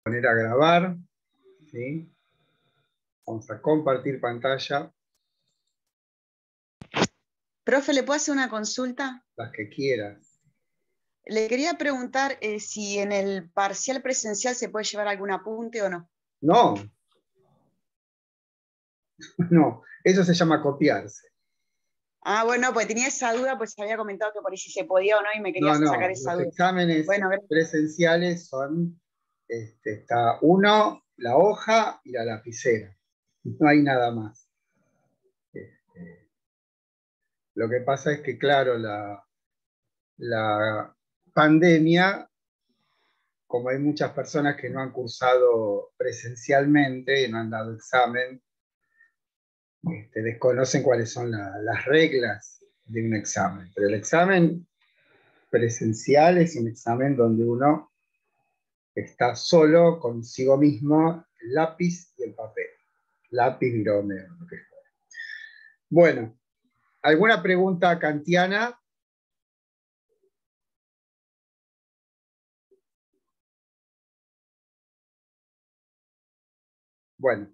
Poner a grabar, ¿sí? Vamos a compartir pantalla. Profe, ¿le puedo hacer una consulta? Las que quieras. Le quería preguntar si en el parcial presencial se puede llevar algún apunte o no. No, no, eso se llama copiarse. Ah, bueno, pues tenía esa duda, pues había comentado que por ahí si se podía o no y me quería sacar No, esa los duda. exámenes Bueno, presenciales son, está uno, la hoja y la lapicera. No hay nada más. Lo que pasa es que, claro, la pandemia, como hay muchas personas que no han cursado presencialmente y no han dado examen, desconocen cuáles son las reglas de un examen. Pero el examen presencial es un examen donde uno está solo consigo mismo, el lápiz y el papel. Lápiz, virome, lo que fuera. Bueno, ¿alguna pregunta kantiana? Bueno,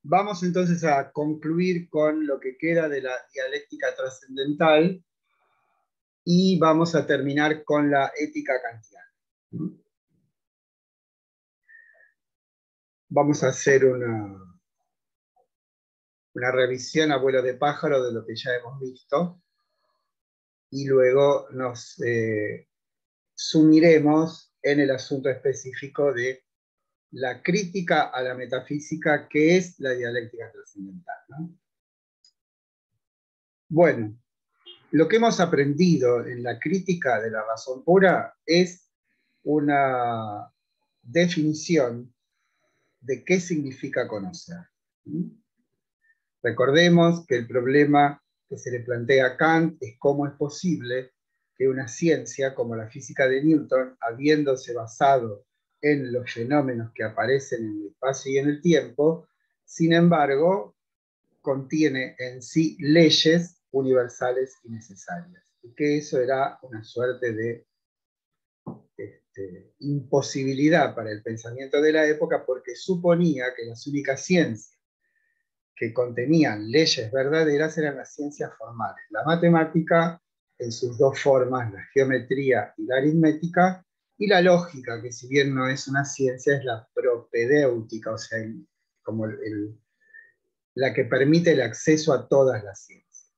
vamos entonces a concluir con lo que queda de la dialéctica trascendental y vamos a terminar con la ética kantiana. Vamos a hacer una revisión a vuelo de pájaro de lo que ya hemos visto y luego nos sumiremos en el asunto específico de la crítica a la metafísica, que es la dialéctica trascendental, ¿no? Bueno, lo que hemos aprendido en la crítica de la razón pura es una definición de qué significa conocer. Recordemos que el problema que se le plantea a Kant es cómo es posible que una ciencia como la física de Newton, habiéndose basado en los fenómenos que aparecen en el espacio y en el tiempo, sin embargo, contiene en sí leyes universales y necesarias. Y que eso era una suerte de imposibilidad para el pensamiento de la época, porque suponía que las únicas ciencias que contenían leyes verdaderas eran las ciencias formales. La matemática en sus dos formas, la geometría y la aritmética, y la lógica, que si bien no es una ciencia, es la propedéutica, o sea, como la que permite el acceso a todas las ciencias.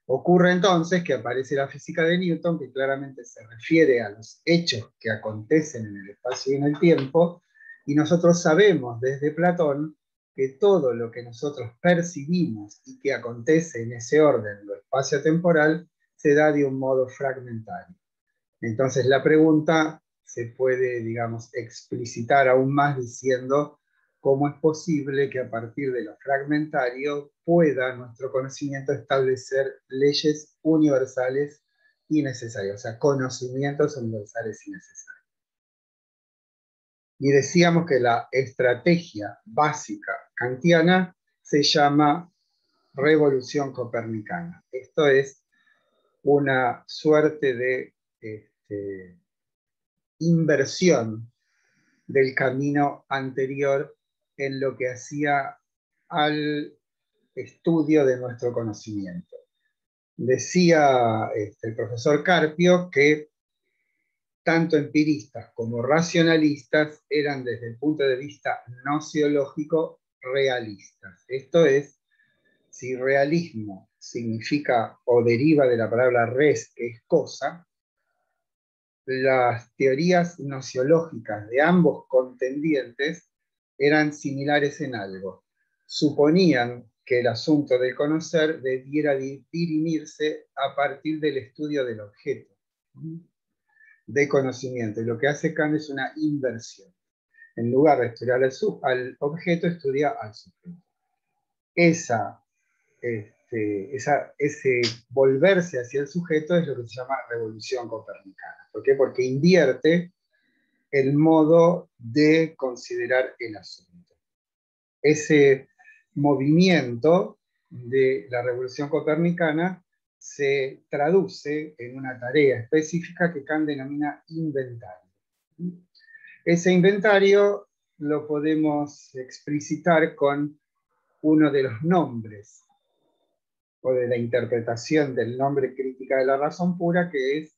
Ocurre entonces que aparece la física de Newton, que claramente se refiere a los hechos que acontecen en el espacio y en el tiempo, y nosotros sabemos desde Platón que todo lo que nosotros percibimos y que acontece en ese orden, lo espacio-temporal, se da de un modo fragmentario. Entonces la pregunta se puede, digamos, explicitar aún más diciendo cómo es posible que a partir de lo fragmentario pueda nuestro conocimiento establecer leyes universales y necesarias, o sea, conocimientos universales y necesarios. Y decíamos que la estrategia básica kantiana se llama revolución copernicana. Esto es una suerte de inversión del camino anterior en lo que hacía al estudio de nuestro conocimiento. Decía el profesor Carpio que tanto empiristas como racionalistas eran desde el punto de vista nociológico realistas. Esto es, si realismo significa o deriva de la palabra res, que es cosa, las teorías nociológicas de ambos contendientes eran similares en algo. Suponían que el asunto del conocer debiera dirimirse a partir del estudio del objeto de conocimiento. Y lo que hace Kant es una inversión. En lugar de estudiar al objeto, estudia al sujeto. Ese volverse hacia el sujeto es lo que se llama revolución copernicana. ¿Por qué? Porque invierte el modo de considerar el asunto. Ese movimiento de la revolución copernicana se traduce en una tarea específica que Kant denomina inventario. Ese inventario lo podemos explicitar con uno de los nombres, o de la interpretación del nombre crítica de la razón pura, que es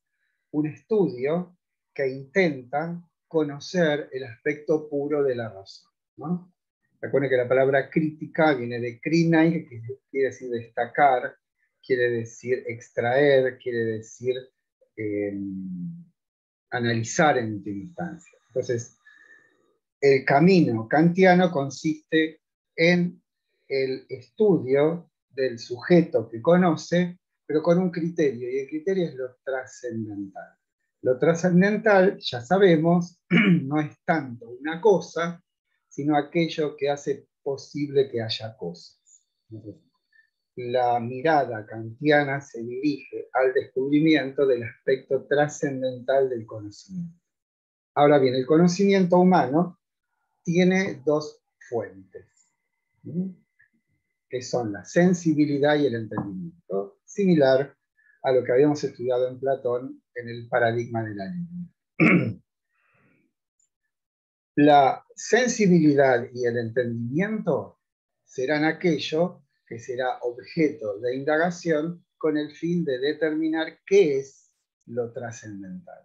un estudio que intenta conocer el aspecto puro de la razón, ¿no? Recuerden que la palabra crítica viene de krínai, que quiere decir destacar, quiere decir extraer, quiere decir analizar en última instancia. Entonces, el camino kantiano consiste en el estudio del sujeto que conoce, pero con un criterio, y el criterio es lo trascendental. Lo trascendental, ya sabemos, no es tanto una cosa, sino aquello que hace posible que haya cosas. La mirada kantiana se dirige al descubrimiento del aspecto trascendental del conocimiento. Ahora bien, el conocimiento humano tiene dos fuentes, que son la sensibilidad y el entendimiento, similar a lo que habíamos estudiado en Platón en el paradigma de la línea. La sensibilidad y el entendimiento serán aquello que será objeto de indagación con el fin de determinar qué es lo trascendental.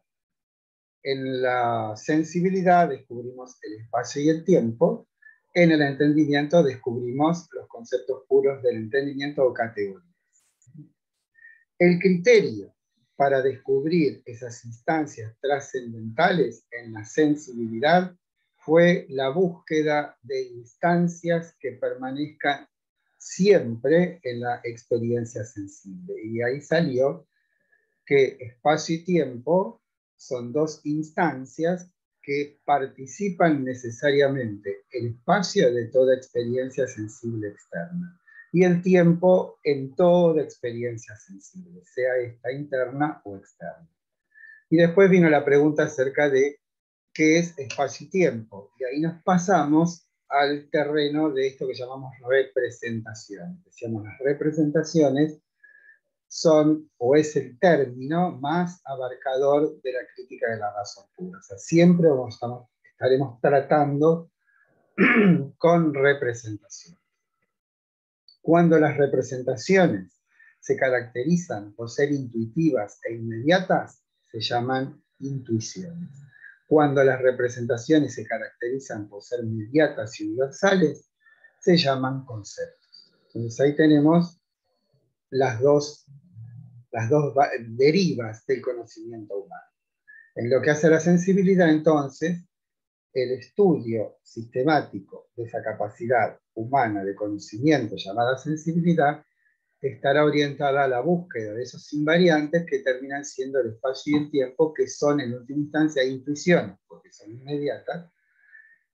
En la sensibilidad descubrimos el espacio y el tiempo, en el entendimiento descubrimos los conceptos puros del entendimiento o categorías. El criterio para descubrir esas instancias trascendentales en la sensibilidad fue la búsqueda de instancias que permanezcan siempre en la experiencia sensible. Y ahí salió que espacio y tiempo son dos instancias que participan necesariamente el espacio de toda experiencia sensible externa y el tiempo en toda experiencia sensible, sea esta interna o externa. Y después vino la pregunta acerca de qué es espacio y tiempo, y ahí nos pasamos al terreno de esto que llamamos representaciones. Decíamos, las representaciones son, o es el término más abarcador de la crítica de la razón pura. O sea, siempre estaremos tratando con representación. Cuando las representaciones se caracterizan por ser intuitivas e inmediatas, se llaman intuiciones. Cuando las representaciones se caracterizan por ser mediatas y universales, se llaman conceptos. Entonces ahí tenemos las dos derivas del conocimiento humano. En lo que hace a la sensibilidad, entonces, el estudio sistemático de esa capacidad humana de conocimiento llamada sensibilidad estará orientada a la búsqueda de esos invariantes que terminan siendo el espacio y el tiempo, que son en última instancia intuiciones, porque son inmediatas,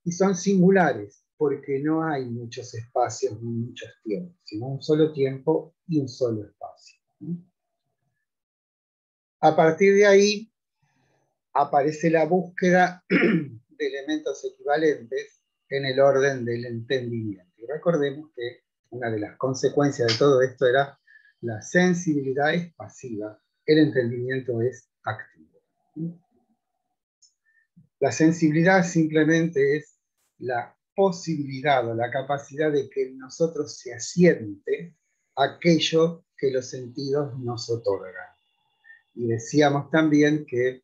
y son singulares, porque no hay muchos espacios ni muchos tiempos, sino un solo tiempo y un solo espacio. A partir de ahí aparece la búsqueda de elementos equivalentes en el orden del entendimiento. Y recordemos que una de las consecuencias de todo esto era la sensibilidad es pasiva, el entendimiento es activo. La sensibilidad simplemente es la posibilidad o la capacidad de que en nosotros se asiente aquello que los sentidos nos otorgan. Y decíamos también que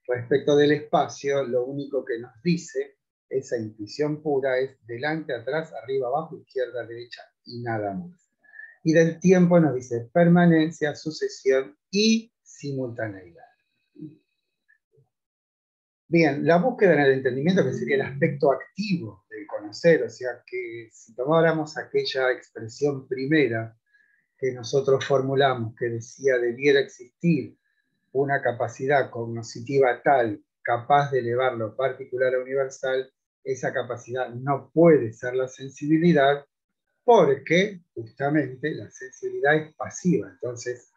respecto del espacio, lo único que nos dice esa intuición pura es delante, atrás, arriba, abajo, izquierda, derecha y nada más. Y del tiempo nos dice permanencia, sucesión y simultaneidad. Bien, la búsqueda en el entendimiento, que sería el aspecto activo del conocer, o sea que si tomáramos aquella expresión primera que nosotros formulamos, que decía debiera existir una capacidad cognoscitiva tal, capaz de elevar lo particular a universal, esa capacidad no puede ser la sensibilidad, porque justamente la sensibilidad es pasiva. Entonces,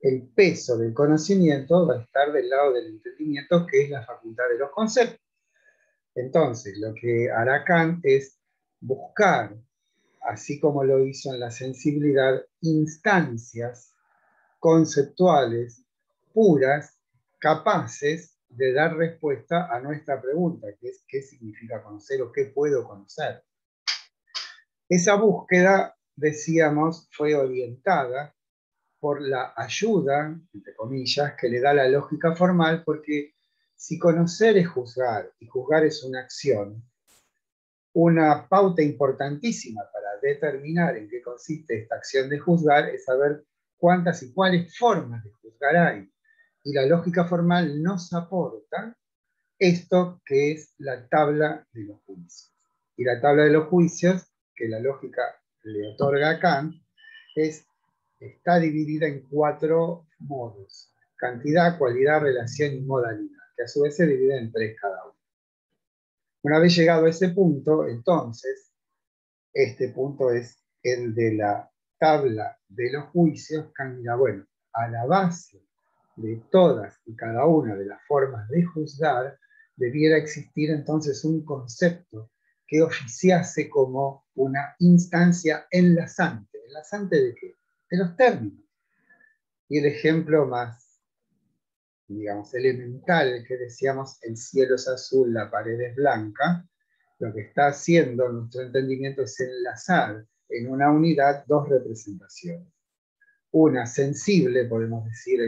el peso del conocimiento va a estar del lado del entendimiento, que es la facultad de los conceptos. Entonces, lo que hará Kant es buscar, así como lo hizo en la sensibilidad, instancias conceptuales puras, capaces de dar respuesta a nuestra pregunta, que es ¿qué significa conocer o qué puedo conocer? Esa búsqueda, decíamos, fue orientada por la ayuda, entre comillas, que le da la lógica formal, porque si conocer es juzgar, y juzgar es una acción, una pauta importantísima para determinar en qué consiste esta acción de juzgar es saber cuántas y cuáles formas de juzgar hay. Y la lógica formal nos aporta esto que es la tabla de los juicios. Y la tabla de los juicios, que la lógica le otorga a Kant, está dividida en 4 modos: cantidad, cualidad, relación y modalidad, que a su vez se divide en 3 cada uno. Una vez llegado a ese punto, entonces, este punto es el de la tabla de los juicios. Kant dirá, bueno, a la base de todas y cada una de las formas de juzgar, debiera existir entonces un concepto que oficiase como una instancia enlazante. ¿Enlazante de qué? De los términos. Y el ejemplo más, digamos, elemental que decíamos, el cielo es azul, la pared es blanca, lo que está haciendo nuestro entendimiento es enlazar en una unidad 2 representaciones. Una sensible, podemos decir,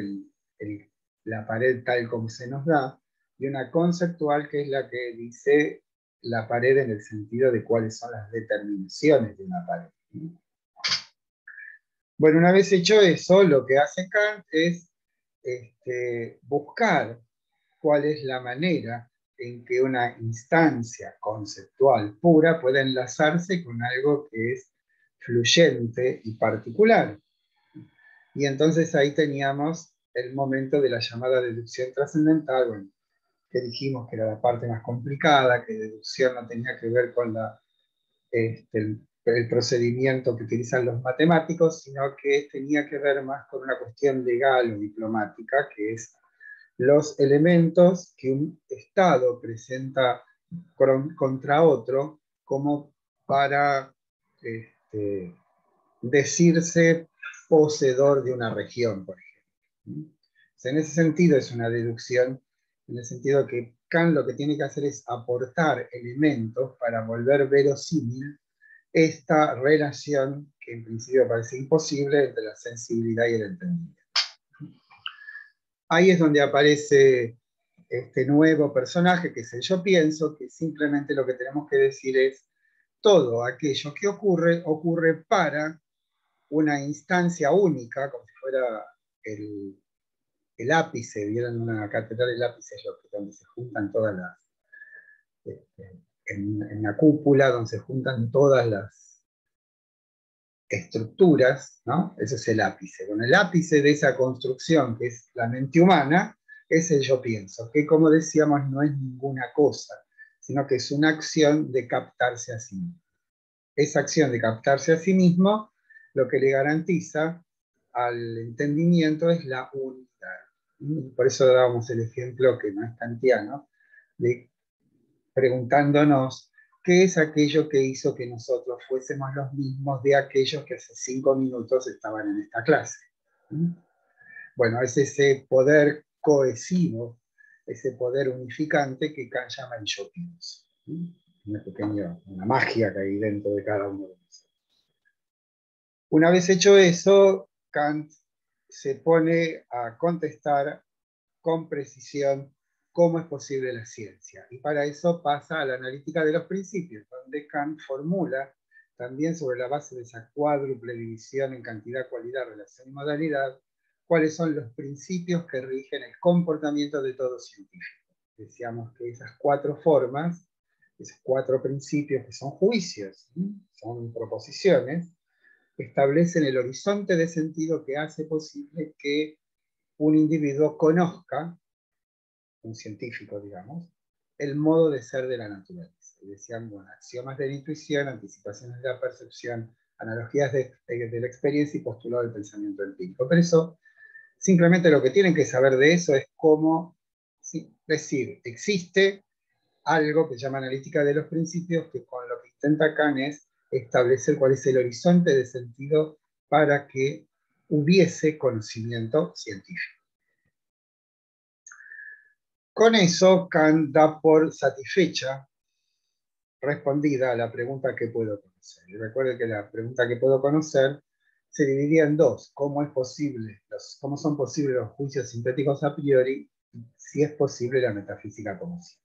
la pared tal como se nos da, y una conceptual, que es la que dice la pared en el sentido de cuáles son las determinaciones de una pared. Bueno, una vez hecho eso, lo que hace Kant es buscar cuál es la manera en que una instancia conceptual pura puede enlazarse con algo que es fluyente y particular. Y entonces ahí teníamos el momento de la llamada deducción trascendental, bueno, que dijimos que era la parte más complicada, que deducción no tenía que ver con el procedimiento que utilizan los matemáticos, sino que tenía que ver más con una cuestión legal o diplomática, que es los elementos que un Estado presenta contra otro como para decirse poseedor de una región, por ejemplo. En ese sentido es una deducción, en el sentido que Kant lo que tiene que hacer es aportar elementos para volver verosímil esta relación que en principio parece imposible entre la sensibilidad y el entendimiento. Ahí es donde aparece este nuevo personaje, que es el yo pienso, que simplemente lo que tenemos que decir es todo aquello que ocurre, ocurre para una instancia única, como si fuera el ápice. ¿Vieron una catedral? El ápice, donde se juntan todas las, en la cúpula, donde se juntan todas las estructuras, ¿no? Ese es el ápice. Bueno, el ápice de esa construcción, que es la mente humana, es el yo pienso, que como decíamos no es ninguna cosa, sino que es una acción de captarse a sí mismo. Esa acción de captarse a sí mismo lo que le garantiza al entendimiento es la unidad. Por eso dábamos el ejemplo, que no es kantiano, de preguntándonos qué es aquello que hizo que nosotros fuésemos los mismos de aquellos que hace 5 minutos estaban en esta clase. Bueno, es ese poder cohesivo, ese poder unificante que Kant llama el yo pienso. Una magia que hay dentro de cada uno de nosotros. Una vez hecho eso, Kant se pone a contestar con precisión cómo es posible la ciencia. Y para eso pasa a la analítica de los principios, donde Kant formula, también sobre la base de esa cuádruple división en cantidad, cualidad, relación y modalidad, cuáles son los principios que rigen el comportamiento de todo científico. Decíamos que esas 4 formas, esos 4 principios que son juicios, son proposiciones, establecen el horizonte de sentido que hace posible que un individuo conozca, un científico, digamos, el modo de ser de la naturaleza. Y decían, bueno, axiomas de la intuición, anticipaciones de la percepción, analogías de la experiencia y postulado del pensamiento empírico. Pero eso, simplemente lo que tienen que saber de eso es cómo, decir, existe algo que se llama analítica de los principios, que con lo que intenta Kant es establecer cuál es el horizonte de sentido para que hubiese conocimiento científico. Con eso, Kant da por satisfecha, respondida a la pregunta que puedo conocer. Y recuerde que la pregunta que puedo conocer se dividía en dos: cómo cómo son posibles los juicios sintéticos a priori, y si es posible la metafísica como ciencia.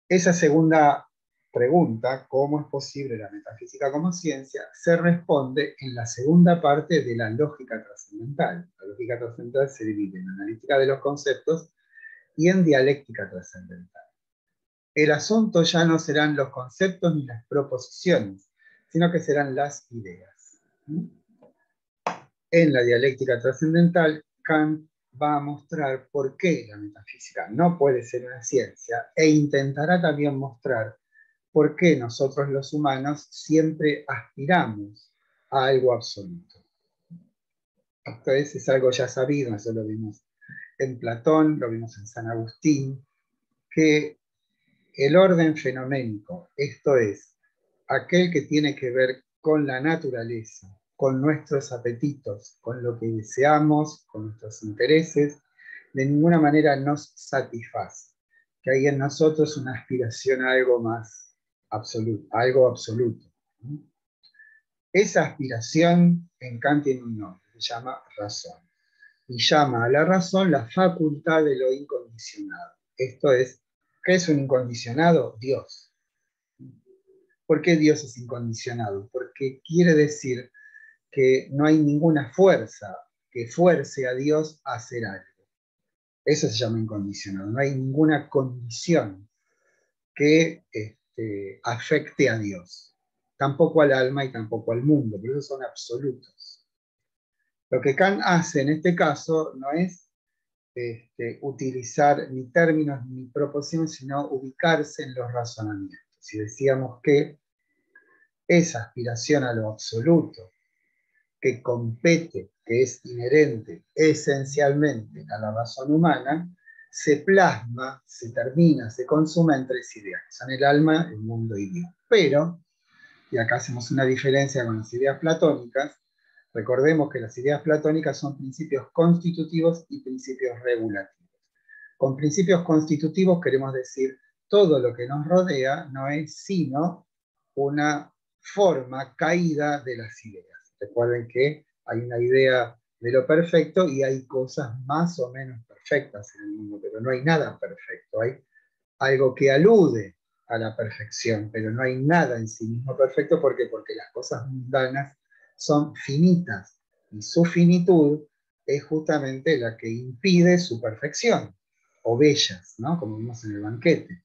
Esa segunda pregunta, ¿cómo es posible la metafísica como ciencia?, se responde en la segunda parte de la lógica trascendental. La lógica trascendental se divide en analítica de los conceptos y en dialéctica trascendental. El asunto ya no serán los conceptos ni las proposiciones, sino que serán las ideas. En la dialéctica trascendental, Kant va a mostrar por qué la metafísica no puede ser una ciencia, e intentará también mostrar por qué nosotros los humanos siempre aspiramos a algo absoluto. Esto es algo ya sabido, eso lo vimos en Platón, lo vimos en San Agustín, que el orden fenoménico, esto es, aquel que tiene que ver con la naturaleza, con nuestros apetitos, con lo que deseamos, con nuestros intereses, de ninguna manera nos satisface. Que hay en nosotros una aspiración a algo más absoluto, a algo absoluto. Esa aspiración en Kant tiene un nombre, se llama razón. Y llama a la razón la facultad de lo incondicionado. Esto es, ¿qué es un incondicionado? Dios. ¿Por qué Dios es incondicionado? Porque quiere decir que no hay ninguna fuerza que fuerce a Dios a hacer algo. Eso se llama incondicionado. No hay ninguna condición que afecte a Dios. Tampoco al alma y tampoco al mundo, pero esos son absolutos. Lo que Kant hace en este caso no es utilizar ni términos ni proposiciones, sino ubicarse en los razonamientos. Si decíamos que esa aspiración a lo absoluto, que compete, que es inherente esencialmente a la razón humana, se plasma, se termina, se consuma en tres ideas, que son el alma, el mundo y Dios. Pero, y acá hacemos una diferencia con las ideas platónicas, recordemos que las ideas platónicas son principios constitutivos y principios regulativos. Con principios constitutivos queremos decir todo lo que nos rodea no es sino una forma caída de las ideas. Recuerden que hay una idea de lo perfecto y hay cosas más o menos perfectas en el mundo, pero no hay nada perfecto. Hay algo que alude a la perfección, pero no hay nada en sí mismo perfecto. ¿Por qué? Porque las cosas mundanas son finitas y su finitud es justamente la que impide su perfección, o bellas, ¿no? Como vimos en el banquete.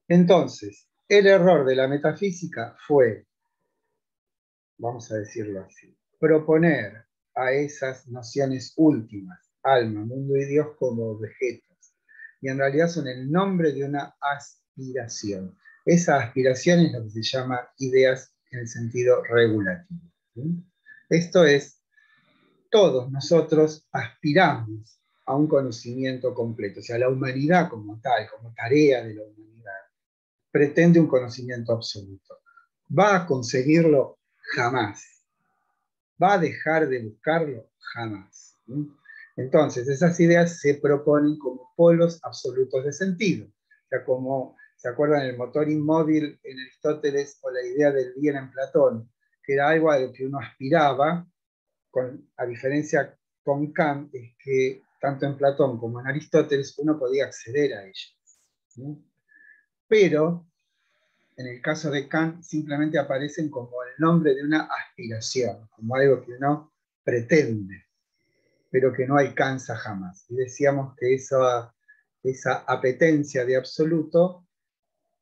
Entonces, el error de la metafísica fue, vamos a decirlo así, proponer a esas nociones últimas, alma, mundo y Dios, como objetos. Y en realidad son el nombre de una aspiración. Esa aspiración es lo que se llama ideas en el sentido regulativo. ¿Sí? Esto es, todos nosotros aspiramos a un conocimiento completo, o sea, la humanidad como tal, como tarea de la humanidad, pretende un conocimiento absoluto. ¿Va a conseguirlo? Jamás. ¿Va a dejar de buscarlo? Jamás. Entonces, esas ideas se proponen como polos absolutos de sentido. O sea, como, ¿se acuerdan el motor inmóvil en Aristóteles o la idea del bien en Platón? Que era algo a lo que uno aspiraba, a diferencia con Kant, es que tanto en Platón como en Aristóteles uno podía acceder a ellas. Pero en el caso de Kant simplemente aparecen como el nombre de una aspiración, como algo que uno pretende, pero que no alcanza jamás. Y decíamos que esa apetencia de absoluto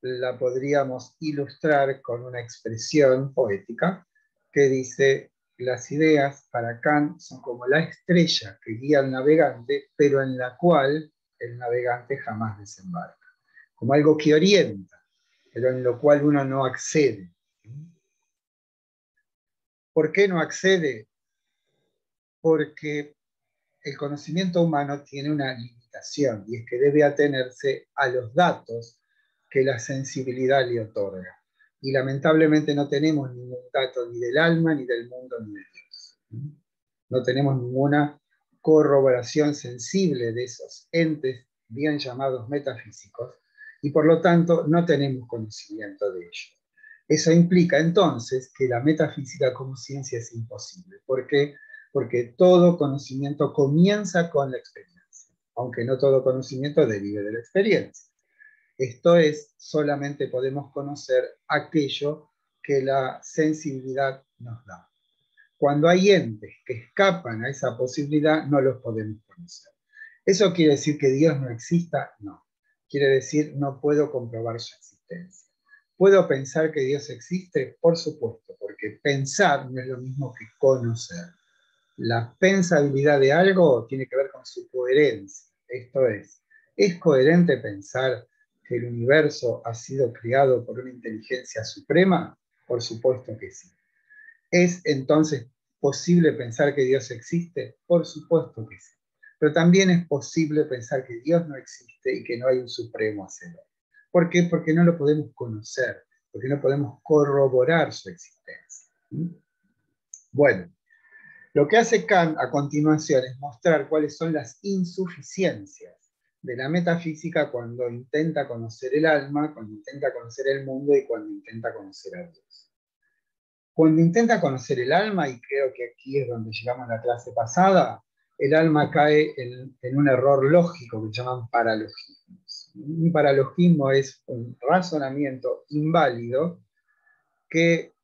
la podríamos ilustrar con una expresión poética que dice: las ideas para Kant son como la estrella que guía al navegante, pero en la cual el navegante jamás desembarca. Como algo que orienta, pero en lo cual uno no accede. ¿Por qué no accede? Porque el conocimiento humano tiene una limitación, y es que debe atenerse a los datos que la sensibilidad le otorga. Y lamentablemente no tenemos ningún dato ni del alma, ni del mundo, ni de Dios. No tenemos ninguna corroboración sensible de esos entes bien llamados metafísicos, y por lo tanto no tenemos conocimiento de ello. Eso implica entonces que la metafísica como ciencia es imposible. ¿Por qué? Porque todo conocimiento comienza con la experiencia, aunque no todo conocimiento derive de la experiencia. Esto es, solamente podemos conocer aquello que la sensibilidad nos da. Cuando hay entes que escapan a esa posibilidad, no los podemos conocer. ¿Eso quiere decir que Dios no exista? No. Quiere decir, no puedo comprobar su existencia. ¿Puedo pensar que Dios existe? Por supuesto, porque pensar no es lo mismo que conocer. La pensabilidad de algo tiene que ver con su coherencia. Esto ¿es coherente pensar que el universo ha sido creado por una inteligencia suprema? Por supuesto que sí. ¿Es entonces posible pensar que Dios existe? Por supuesto que sí. Pero también es posible pensar que Dios no existe y que no hay un supremo hacedor. ¿Por qué? Porque no lo podemos conocer, porque no podemos corroborar su existencia. Bueno, lo que hace Kant a continuación es mostrar cuáles son las insuficiencias de la metafísica cuando intenta conocer el alma, cuando intenta conocer el mundo y cuando intenta conocer a Dios. Cuando intenta conocer el alma, y creo que aquí es donde llegamos a la clase pasada, el alma cae en un error lógico que llaman paralogismos. Un paralogismo es un razonamiento inválido que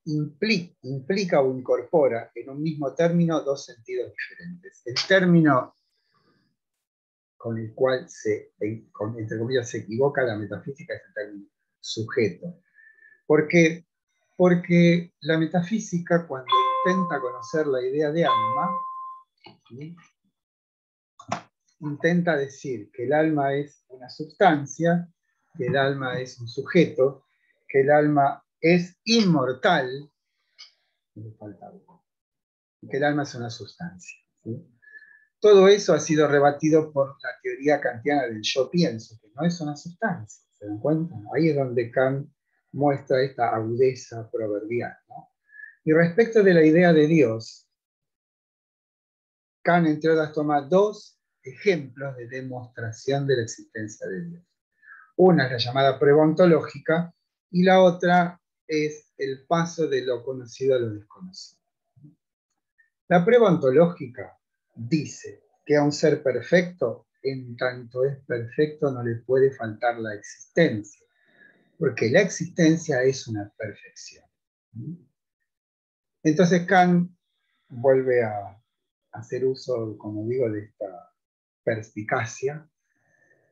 implica o incorpora en un mismo término dos sentidos diferentes. El término con el cual entre comillas, se equivoca la metafísica es el término sujeto. ¿Por qué? Porque la metafísica, cuando intenta conocer la idea de alma, ¿sí?, intenta decir que el alma es una sustancia, que el alma es un sujeto, que el alma es inmortal, que el alma es una sustancia. ¿Sí? Todo eso ha sido rebatido por la teoría kantiana del yo pienso, que no es una sustancia. ¿Se dan cuenta? Ahí es donde Kant muestra esta agudeza proverbial, ¿no? Y respecto de la idea de Dios, Kant, entre otras, toma dos ejemplos de demostración de la existencia de Dios. Una es la llamada prueba ontológica y la otra es el paso de lo conocido a lo desconocido. La prueba ontológica dice que a un ser perfecto, en tanto es perfecto, no le puede faltar la existencia, porque la existencia es una perfección. Entonces Kant vuelve a hacer uso, como digo, de esta perspicacia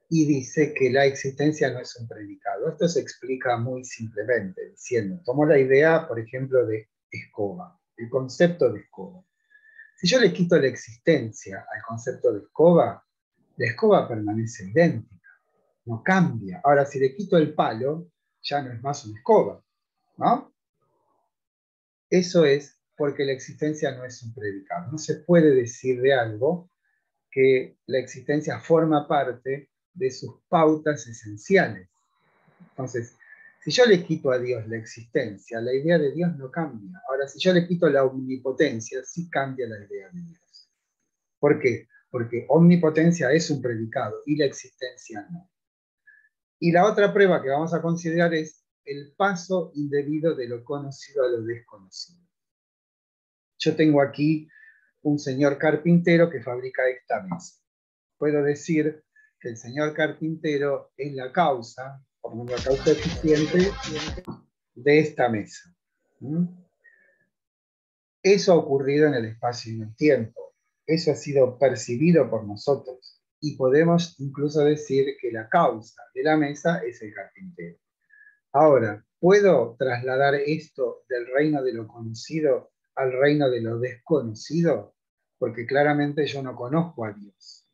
y dice que la existencia no es un predicado. Esto se explica muy simplemente, diciendo, tomó la idea, por ejemplo, de escoba, el concepto de escoba. Si yo le quito la existencia al concepto de escoba, la escoba permanece idéntica, no cambia. Ahora, si le quito el palo, ya no es más una escoba, ¿no? Eso es porque la existencia no es un predicado. No se puede decir de algo que la existencia forma parte de sus pautas esenciales. Entonces, si yo le quito a Dios la existencia, la idea de Dios no cambia. Ahora, si yo le quito la omnipotencia, sí cambia la idea de Dios. ¿Por qué? Porque omnipotencia es un predicado y la existencia no. Y la otra prueba que vamos a considerar es el paso indebido de lo conocido a lo desconocido. Yo tengo aquí un señor carpintero que fabrica esta mesa. Puedo decir que el señor carpintero es la causa, por ejemplo, la causa eficiente de esta mesa. Eso ha ocurrido en el espacio y en el tiempo. Eso ha sido percibido por nosotros. Y podemos incluso decir que la causa de la mesa es el carpintero. Ahora, ¿puedo trasladar esto del reino de lo conocido al reino de lo desconocido? Porque claramente yo no conozco a Dios.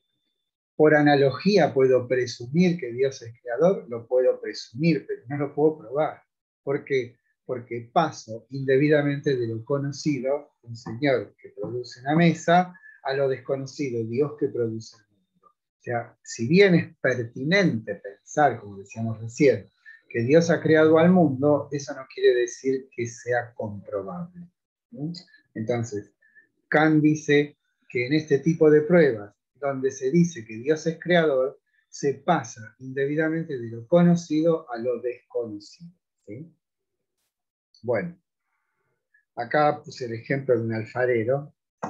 Por analogía puedo presumir que Dios es creador, lo puedo presumir, pero no lo puedo probar. ¿Por qué? Porque paso indebidamente de lo conocido, un señor que produce una mesa, a lo desconocido, Dios que produce el mundo. O sea, si bien es pertinente pensar, como decíamos recién, que Dios ha creado al mundo, eso no quiere decir que sea comprobable. Entonces, Kant dice que en este tipo de pruebas, donde se dice que Dios es creador, se pasa indebidamente de lo conocido a lo desconocido. ¿Sí? Bueno, acá puse el ejemplo de un alfarero. ¿Sí?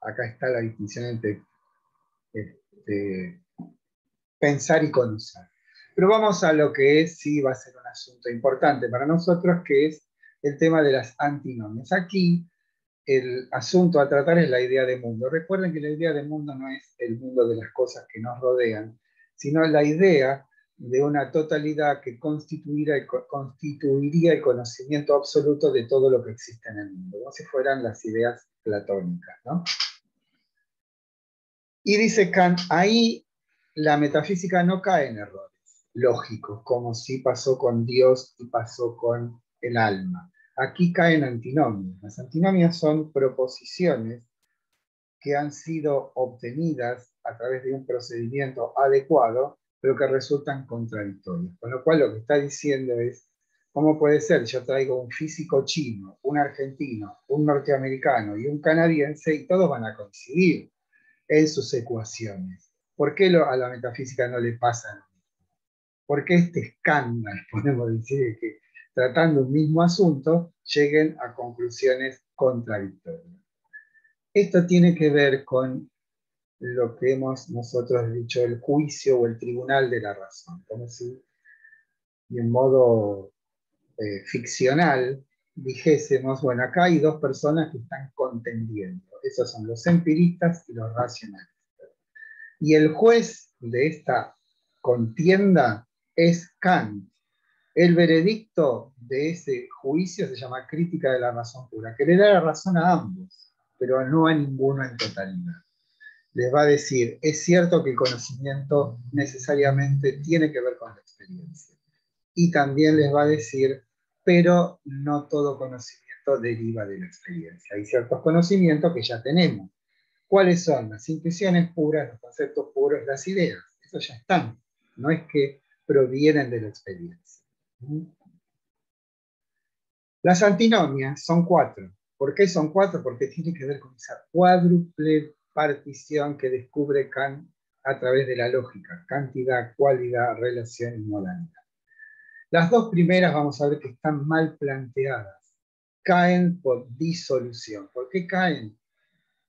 Acá está la distinción entre pensar y conocer. Pero vamos a lo que es, sí va a ser un asunto importante para nosotros, que es el tema de las antinomias. Aquí el asunto a tratar es la idea de mundo. Recuerden que la idea de mundo no es el mundo de las cosas que nos rodean, sino la idea de una totalidad que constituiría el conocimiento absoluto de todo lo que existe en el mundo, como si fueran las ideas platónicas, ¿no? Y dice Kant, ahí la metafísica no cae en errores lógicos, como sí pasó con Dios y pasó con el alma. Aquí caen antinomias. Las antinomias son proposiciones que han sido obtenidas a través de un procedimiento adecuado, pero que resultan contradictorias. Con lo cual lo que está diciendo es, ¿cómo puede ser? Yo traigo un físico chino, un argentino, un norteamericano y un canadiense y todos van a coincidir en sus ecuaciones. ¿Por qué a la metafísica no le pasa lo mismo? ¿Por qué este escándalo, podemos decir, que tratando un mismo asunto lleguen a conclusiones contradictorias? Esto tiene que ver con lo que hemos nosotros dicho el juicio o el tribunal de la razón, como si de un modo ficcional dijésemos, bueno, acá hay dos personas que están contendiendo, esos son los empiristas y los racionalistas. Y el juez de esta contienda es Kant. El veredicto de ese juicio se llama crítica de la razón pura, que le da la razón a ambos, pero no a ninguno en totalidad. Les va a decir, es cierto que el conocimiento necesariamente tiene que ver con la experiencia. Y también les va a decir, pero no todo conocimiento deriva de la experiencia. Hay ciertos conocimientos que ya tenemos. ¿Cuáles son? Las intuiciones puras, los conceptos puros, las ideas. Eso ya están. No es que provienen de la experiencia. Las antinomias son 4. ¿Por qué son 4? Porque tiene que ver con esa cuádruple partición que descubre Kant a través de la lógica. Cantidad, cualidad, relación y modalidad. Las dos primeras vamos a ver que están mal planteadas. Caen por disolución. ¿Por qué caen?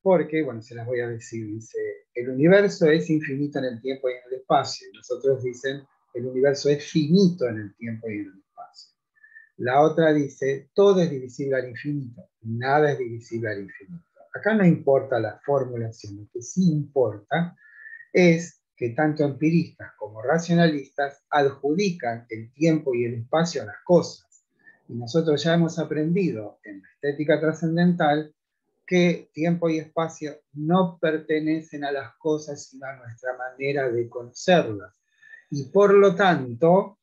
Porque, bueno, se las voy a decir, dice, el universo es infinito en el tiempo y en el espacio. Y los otros dicen, el universo es finito en el tiempo y en el espacio. La otra dice, todo es divisible al infinito, nada es divisible al infinito. Acá no importa la formulación, lo que sí importa es que tanto empiristas como racionalistas adjudican el tiempo y el espacio a las cosas. Y nosotros ya hemos aprendido en la estética trascendental que tiempo y espacio no pertenecen a las cosas, sino a nuestra manera de conocerlas. Y por lo tanto,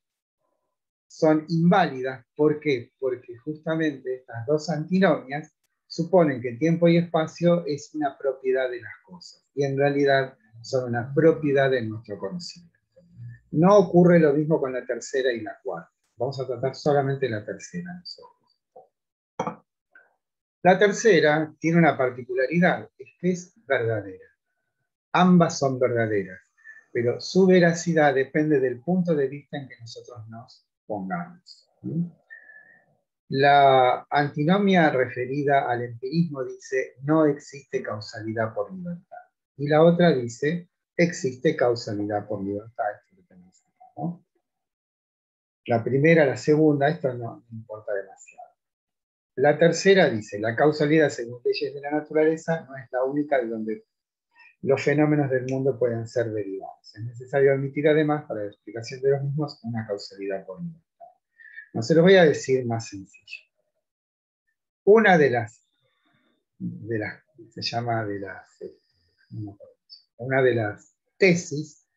son inválidas. ¿Por qué? Porque justamente estas dos antinomias suponen que tiempo y espacio es una propiedad de las cosas. Y en realidad son una propiedad de nuestro conocimiento. No ocurre lo mismo con la tercera y la cuarta. Vamos a tratar solamente la tercera nosotros. La tercera tiene una particularidad, es que es verdadera. Ambas son verdaderas, pero su veracidad depende del punto de vista en que nosotros nos pongamos. La antinomia referida al empirismo dice no existe causalidad por libertad. Y la otra dice existe causalidad por libertad. ¿No? La primera, la segunda, esto no importa demasiado. La tercera dice, la causalidad según leyes de la naturaleza no es la única de donde los fenómenos del mundo pueden ser derivados. Es necesario admitir además, para la explicación de los mismos, una causalidad por libertad. No se los voy a decir más sencillo. Una se llama una de las tesis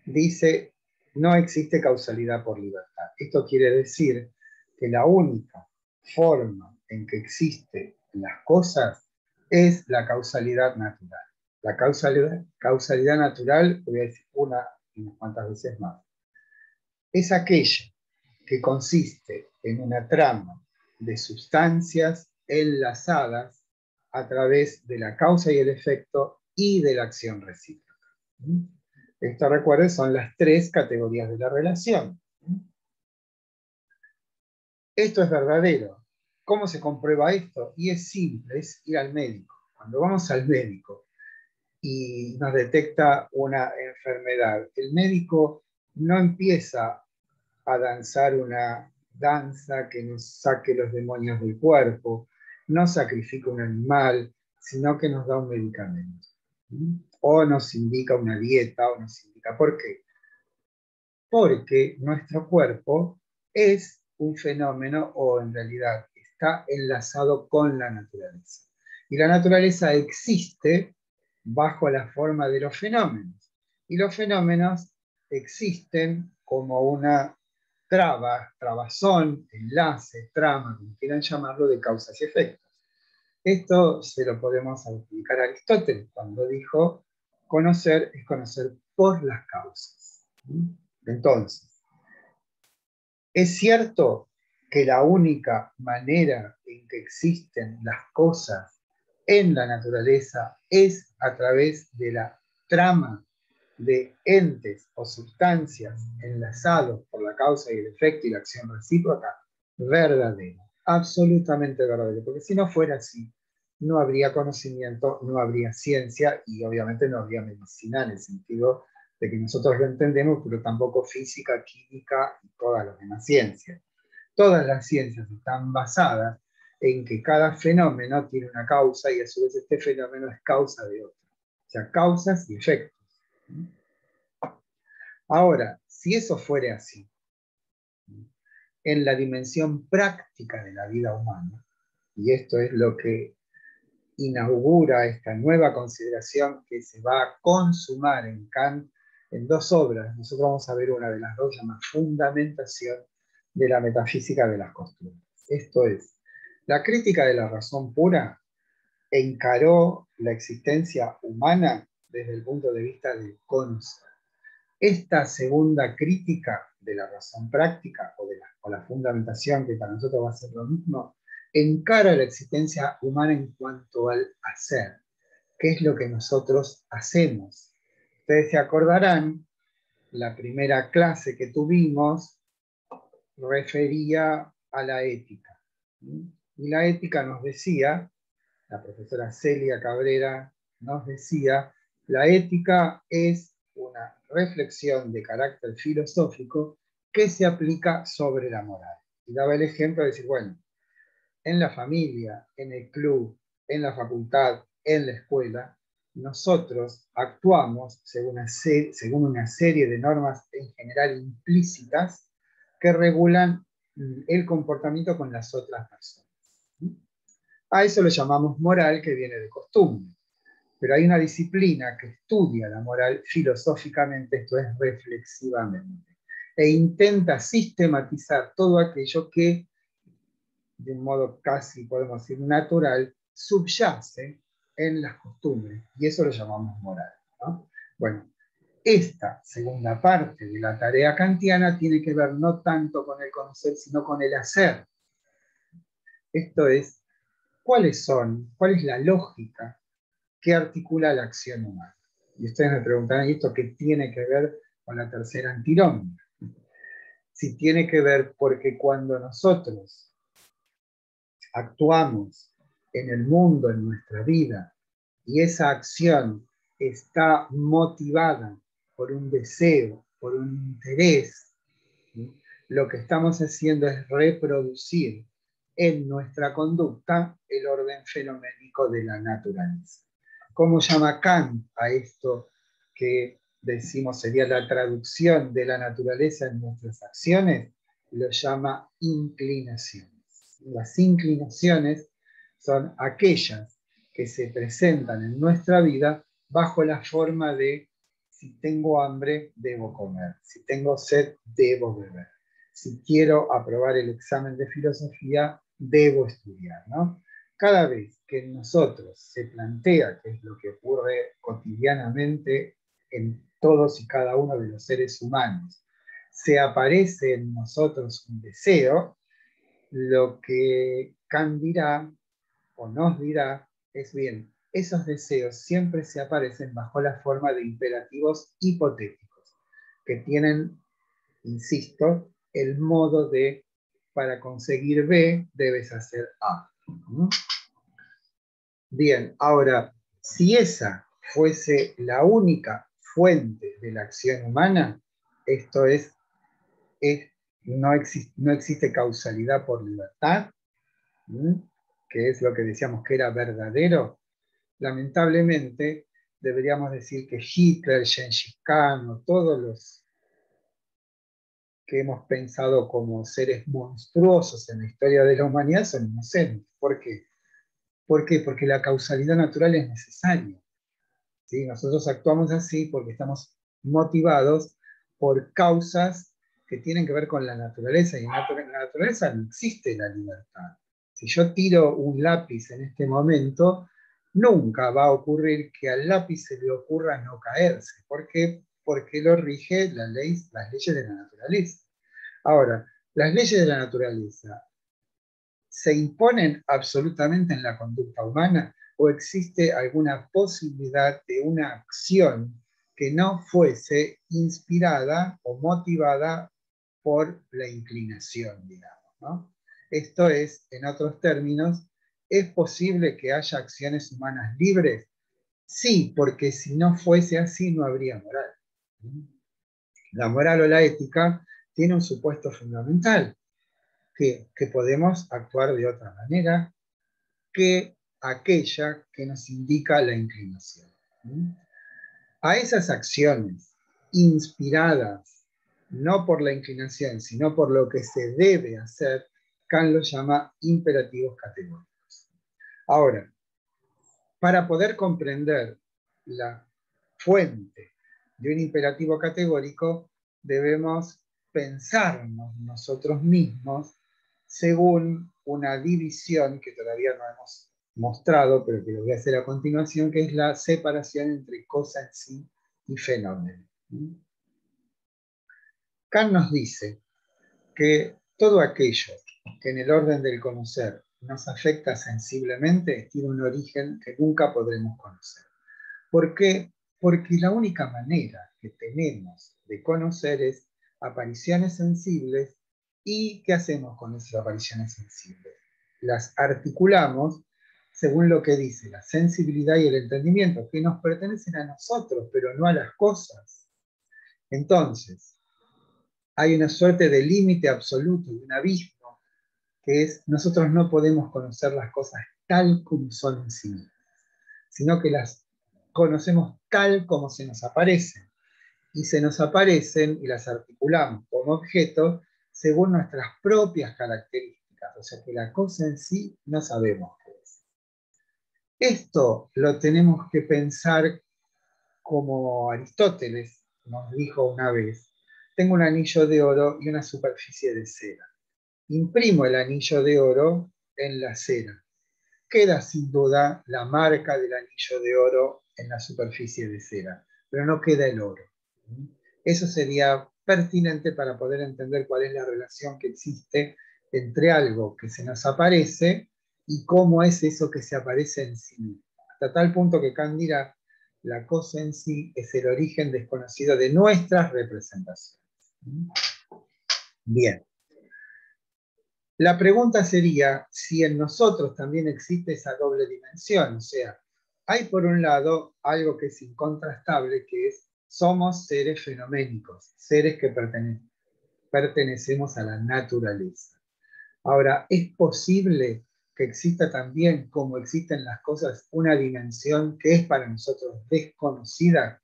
dice no existe causalidad por libertad. Esto quiere decir que la única forma en que existen las cosas es la causalidad natural. La causalidad natural, voy a decir una y unas cuantas veces más, es aquella que consiste en una trama de sustancias enlazadas a través de la causa y el efecto y de la acción recíproca. Esto, recuerden, son las tres categorías de la relación. Esto es verdadero. ¿Cómo se comprueba esto? Y es simple, es ir al médico. Cuando vamos al médico y nos detecta una enfermedad, el médico no empieza a danzar una danza que nos saque los demonios del cuerpo, no sacrifica un animal, sino que nos da un medicamento. O nos indica una dieta, o nos indica. ¿Por qué? Porque nuestro cuerpo es un fenómeno, o en realidad está enlazado con la naturaleza. Y la naturaleza existe bajo la forma de los fenómenos. Y los fenómenos existen como una trabazón, enlace, trama, como quieran llamarlo, de causas y efectos. Esto se lo podemos aplicar a Aristóteles cuando dijo: conocer es conocer por las causas. Entonces, es cierto que la única manera en que existen las cosas en la naturaleza es a través de la trama de entes o sustancias enlazados por la causa y el efecto y la acción recíproca. Verdadero, absolutamente verdadero, porque si no fuera así, no habría conocimiento, no habría ciencia y obviamente no habría medicina, en el sentido de que nosotros lo entendemos, pero tampoco física, química y todas las demás ciencias. Todas las ciencias están basadas en que cada fenómeno tiene una causa y a su vez este fenómeno es causa de otro. O sea, causas y efectos. Ahora, si eso fuera así, en la dimensión práctica de la vida humana, y esto es lo que inaugura esta nueva consideración que se va a consumar en Kant en dos obras. Nosotros vamos a ver una de las dos, llamada Fundamentación de la metafísica de las costumbres. Esto es, la crítica de la razón pura encaró la existencia humana desde el punto de vista de conocer. Esta segunda crítica de la razón práctica o la fundamentación, que para nosotros va a ser lo mismo, encara la existencia humana en cuanto al hacer. ¿Qué es lo que nosotros hacemos? Ustedes se acordarán, la primera clase que tuvimos refería a la ética. Y la ética nos decía, la profesora Celia Cabrera nos decía, la ética es una reflexión de carácter filosófico que se aplica sobre la moral. Y daba el ejemplo de decir, bueno, en la familia, en el club, en la facultad, en la escuela, nosotros actuamos según una serie de normas en general implícitas que regulan el comportamiento con las otras personas. A eso lo llamamos moral, que viene de costumbre. Pero hay una disciplina que estudia la moral filosóficamente, esto es reflexivamente, e intenta sistematizar todo aquello que, de un modo casi, podemos decir, natural, subyace en las costumbres, y eso lo llamamos moral, ¿no? Bueno, esta segunda parte de la tarea kantiana tiene que ver no tanto con el conocer, sino con el hacer. Esto es, ¿cuál es la lógica que articula la acción humana? Y ustedes me preguntarán, ¿y esto qué tiene que ver con la tercera antinomia? Si tiene que ver porque cuando nosotros actuamos en el mundo, en nuestra vida, y esa acción está motivada por un deseo, por un interés, ¿sí? Lo que estamos haciendo es reproducir en nuestra conducta el orden fenoménico de la naturaleza. ¿Cómo llama Kant a esto que decimos sería la traducción de la naturaleza en nuestras acciones? Lo llama inclinaciones. Las inclinaciones son aquellas que se presentan en nuestra vida bajo la forma de: si tengo hambre, debo comer; si tengo sed, debo beber; si quiero aprobar el examen de filosofía, debo estudiar, ¿no? Cada vez que en nosotros se plantea, que es lo que ocurre cotidianamente en todos y cada uno de los seres humanos, se aparece en nosotros un deseo, lo que Kant dirá o nos dirá es bien, esos deseos siempre se aparecen bajo la forma de imperativos hipotéticos, que tienen, insisto, el modo de, para conseguir B debes hacer A. Bien, ahora, si esa fuese la única fuente de la acción humana, esto es no existe causalidad por libertad, que es lo que decíamos que era verdadero, lamentablemente deberíamos decir que Hitler, Gengis Khan o todos los que hemos pensado como seres monstruosos en la historia de la humanidad son inocentes. ¿Por qué? ¿Por qué? Porque la causalidad natural es necesaria. ¿Sí? Nosotros actuamos así porque estamos motivados por causas que tienen que ver con la naturaleza, y en la naturaleza no existe la libertad. Si yo tiro un lápiz en este momento, nunca va a ocurrir que al lápiz se le ocurra no caerse. ¿Por qué? Porque lo rige las leyes de la naturaleza. Ahora, las leyes de la naturaleza se imponen absolutamente en la conducta humana, o existe alguna posibilidad de una acción que no fuese inspirada o motivada por la inclinación, digamos, ¿no? Esto es, en otros términos, ¿es posible que haya acciones humanas libres? Sí, porque si no fuese así no habría moral. La moral o la ética tiene un supuesto fundamental, que podemos actuar de otra manera que aquella que nos indica la inclinación. A esas acciones inspiradas no por la inclinación, sino por lo que se debe hacer, Kant los llama imperativos categóricos. Ahora, para poder comprender la fuente de un imperativo categórico, debemos pensarnos nosotros mismos según una división que todavía no hemos mostrado, pero que lo voy a hacer a continuación, que es la separación entre cosa en sí y fenómeno. Kant nos dice que todo aquello que en el orden del conocer nos afecta sensiblemente tiene un origen que nunca podremos conocer. ¿Por qué? Porque la única manera que tenemos de conocer es apariciones sensibles. ¿Y qué hacemos con esas apariciones sensibles? Las articulamos según lo que dice la sensibilidad y el entendimiento, que nos pertenecen a nosotros, pero no a las cosas. Entonces, hay una suerte de límite absoluto, de un abismo, que es, nosotros no podemos conocer las cosas tal como son en sí mismas, sino que las conocemos tal como se nos aparecen. Y se nos aparecen y las articulamos como objetos según nuestras propias características. O sea que la cosa en sí no sabemos qué es. Esto lo tenemos que pensar como Aristóteles nos dijo una vez. Tengo un anillo de oro y una superficie de cera. Imprimo el anillo de oro en la cera. Queda sin duda la marca del anillo de oro en la superficie de cera, pero no queda el oro. Eso sería pertinente para poder entender cuál es la relación que existe entre algo que se nos aparece y cómo es eso que se aparece en sí mismo. Hasta tal punto que Kant dirá, la cosa en sí es el origen desconocido de nuestras representaciones. Bien. La pregunta sería si en nosotros también existe esa doble dimensión, o sea, hay por un lado algo que es incontrastable, que es somos seres fenoménicos, seres que pertenecemos a la naturaleza. Ahora, ¿es posible que exista también, como existen las cosas, una dimensión que es para nosotros desconocida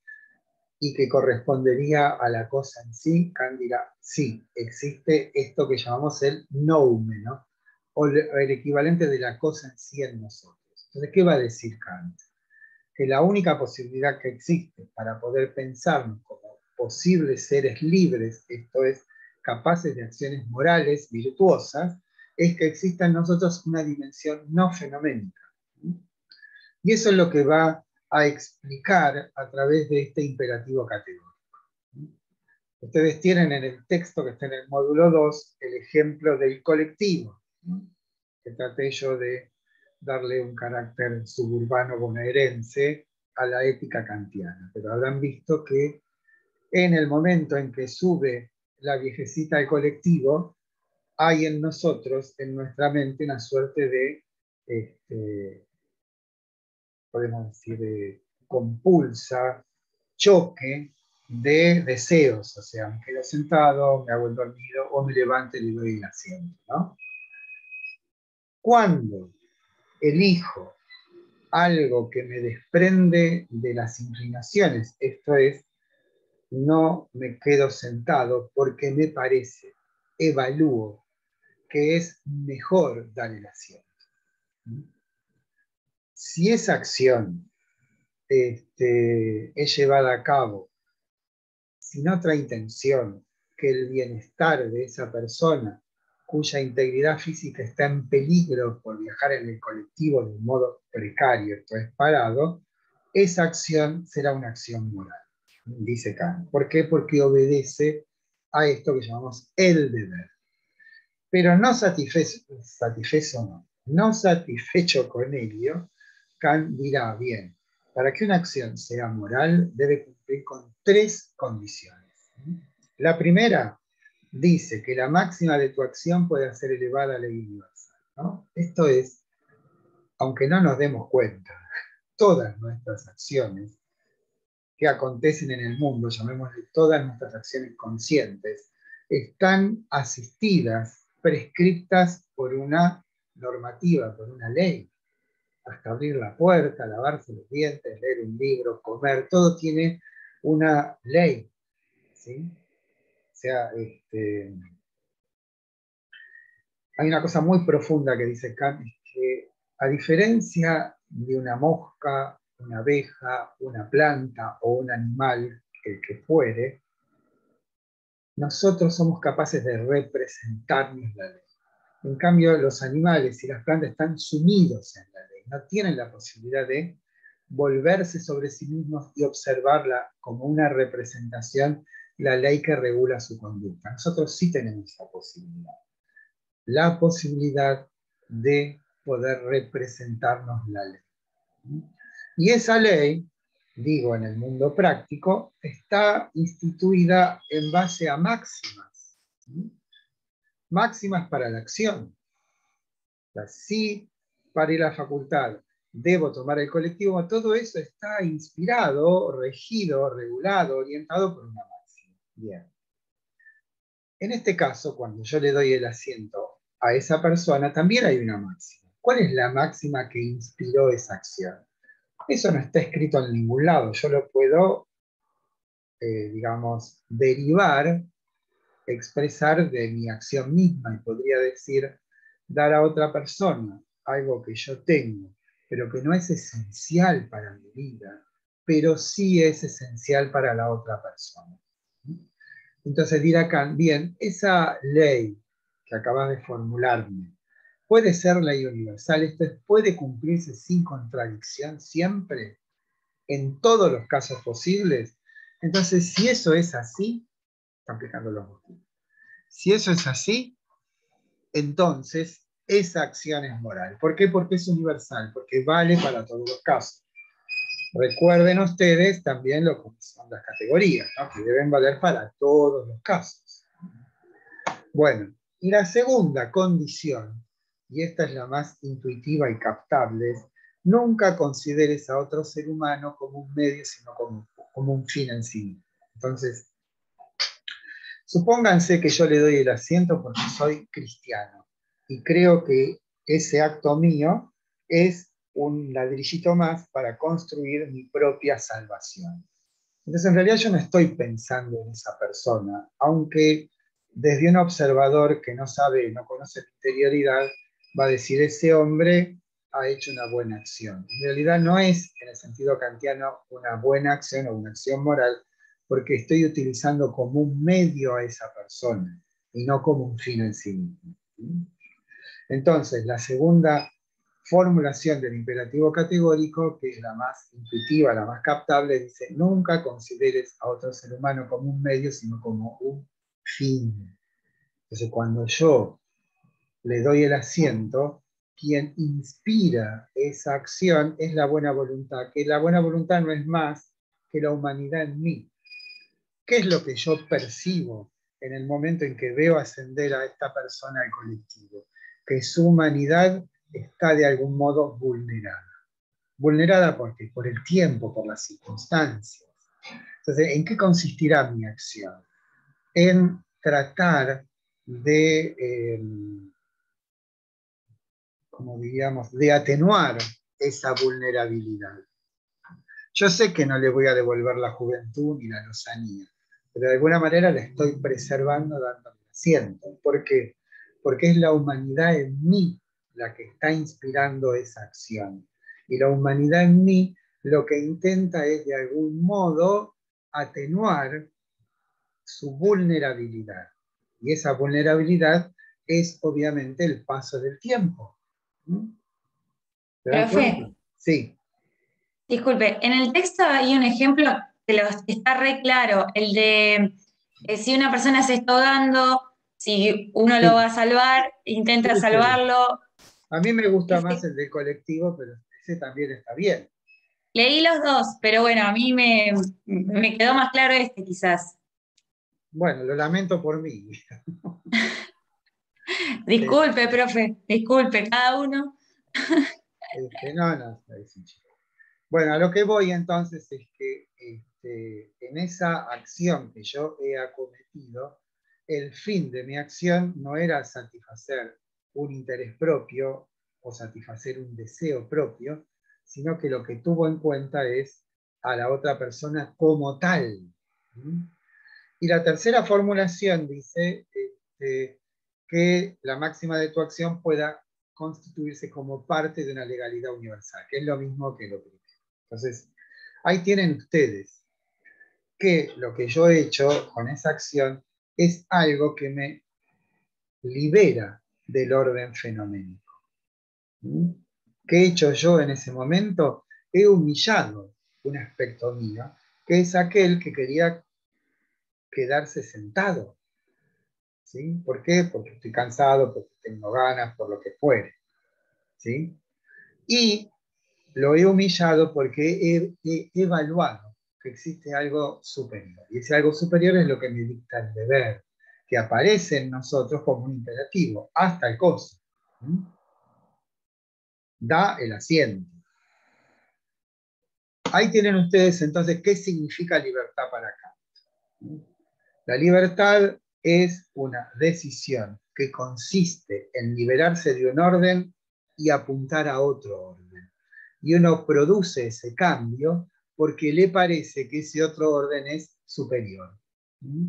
y que correspondería a la cosa en sí? Kant dirá, sí, existe esto que llamamos el noume, ¿no? O el equivalente de la cosa en sí en nosotros. Entonces, ¿qué va a decir Kant? Que la única posibilidad que existe para poder pensarnos como posibles seres libres, esto es, capaces de acciones morales virtuosas, es que exista en nosotros una dimensión no fenoménica. Y eso es lo que va a explicar a través de este imperativo categórico. Ustedes tienen en el texto que está en el módulo 2 el ejemplo del colectivo, que traté yo de darle un carácter suburbano bonaerense a la ética kantiana, pero habrán visto que en el momento en que sube la viejecita al colectivo, hay en nosotros, en nuestra mente, una suerte de, podemos decir, de compulsa, choque de deseos, o sea, me quedo sentado, me hago el dormido, o me levanto y le doy el asiento, ¿no? Cuando elijo algo que me desprende de las inclinaciones, esto es, no me quedo sentado porque me parece, evalúo que es mejor dar el asiento. Si esa acción es llevada a cabo sin otra intención que el bienestar de esa persona, cuya integridad física está en peligro por viajar en el colectivo de un modo precario, esto es parado, esa acción será una acción moral, dice Kant. ¿Por qué? Porque obedece a esto que llamamos el deber. Pero no no satisfecho con ello, Kant dirá, bien, para que una acción sea moral debe cumplir con 3 condiciones. La primera dice que la máxima de tu acción puede ser elevada a ley universal, ¿no? Esto es, aunque no nos demos cuenta, todas nuestras acciones que acontecen en el mundo, llamémosle todas nuestras acciones conscientes, están asistidas, prescriptas por una normativa, por una ley. Hasta abrir la puerta, lavarse los dientes, leer un libro, comer, todo tiene una ley, ¿sí? O sea, hay una cosa muy profunda que dice Kant, que a diferencia de una mosca, una abeja, una planta o un animal, el que fuere, nosotros somos capaces de representarnos la ley. En cambio, los animales y las plantas están sumidos en la ley, no tienen la posibilidad de volverse sobre sí mismos y observarla como una representación, la ley que regula su conducta. Nosotros sí tenemos esa posibilidad. La posibilidad de poder representarnos la ley. Y esa ley, digo en el mundo práctico, está instituida en base a máximas. Máximas para la acción. O sea, si para ir a la facultad debo tomar el colectivo, todo eso está inspirado, regido, regulado, orientado por una máxima. Bien. En este caso, cuando yo le doy el asiento a esa persona, también hay una máxima. ¿Cuál es la máxima que inspiró esa acción? Eso no está escrito en ningún lado. Yo lo puedo, digamos, derivar, expresar de mi acción misma y podría decir, dar a otra persona algo que yo tengo, pero que no es esencial para mi vida, pero sí es esencial para la otra persona. Entonces dirá Kant, bien, esa ley que acabas de formularme, ¿puede ser ley universal? ¿Esto puede cumplirse sin contradicción siempre? ¿En todos los casos posibles? Entonces, si eso es así, están aplicando los motivos. Si eso es así, entonces esa acción es moral. ¿Por qué? Porque es universal, porque vale para todos los casos. Recuerden ustedes también lo que son las categorías, ¿no? Que deben valer para todos los casos. Bueno, y la segunda condición, y esta es la más intuitiva y captable, es nunca consideres a otro ser humano como un medio, sino como un fin en sí mismo. Entonces, supónganse que yo le doy el asiento porque soy cristiano y creo que ese acto mío es un ladrillito más para construir mi propia salvación. Entonces, en realidad yo no estoy pensando en esa persona, aunque desde un observador que no sabe, no conoce la interioridad, va a decir, ese hombre ha hecho una buena acción. En realidad no es, en el sentido kantiano, una buena acción o una acción moral, porque estoy utilizando como un medio a esa persona y no como un fin en sí mismo. Entonces, la segunda formulación del imperativo categórico, que es la más intuitiva, la más captable, dice, nunca consideres a otro ser humano como un medio, sino como un fin. Entonces, cuando yo le doy el asiento, quien inspira esa acción es la buena voluntad, que la buena voluntad no es más que la humanidad en mí. ¿Qué es lo que yo percibo en el momento en que veo ascender a esta persona al colectivo? Que su humanidad está de algún modo vulnerada. ¿Vulnerada por qué? Por el tiempo, por las circunstancias. Entonces, ¿en qué consistirá mi acción? En tratar de, como diríamos, de atenuar esa vulnerabilidad. Yo sé que no le voy a devolver la juventud ni la lozanía, pero de alguna manera la estoy preservando dándole asiento. ¿Por qué? Porque es la humanidad en mí la que está inspirando esa acción. Y la humanidad en mí lo que intenta es de algún modo atenuar su vulnerabilidad. Y esa vulnerabilidad es obviamente el paso del tiempo. ¿Se dan cuenta? Profe, Sí. disculpe, en el texto hay un ejemplo está re claro, el de si una persona se está ahogando, si uno lo va Sí, a salvar, intenta sí, sí. salvarlo. A mí me gusta más Ese- el del colectivo, pero ese también está bien. leí los dos, pero bueno, a mí me quedó más claro este quizás. Bueno, lo lamento por mí. Disculpe, Este, profe, disculpe, cada uno. no, no, es un chico. Bueno, a lo que voy entonces es que en esa acción que yo he acometido, el fin de mi acción no era satisfacer un interés propio o satisfacer un deseo propio, sino que lo que tuvo en cuenta es a la otra persona como tal. ¿Mm? Y la tercera formulación dice que la máxima de tu acción pueda constituirse como parte de una legalidad universal, que es lo mismo que lo primero. Entonces, ahí tienen ustedes que lo que yo he hecho con esa acción es algo que me libera del orden fenoménico. ¿Mm? ¿Qué he hecho yo en ese momento? He humillado un aspecto mío, que es aquel que quería quedarse sentado. ¿Sí? ¿Por qué? Porque estoy cansado, porque tengo ganas, por lo que fuere. ¿Sí? Y lo he humillado porque he evaluado que existe algo superior. Y ese algo superior es lo que me dicta el deber, que aparece en nosotros como un imperativo, hasta el costo. ¿Mm? Da el asiento. Ahí tienen ustedes entonces qué significa libertad para acá. ¿Mm? La libertad es una decisión que consiste en liberarse de un orden y apuntar a otro orden. Y uno produce ese cambio porque le parece que ese otro orden es superior. ¿Mm?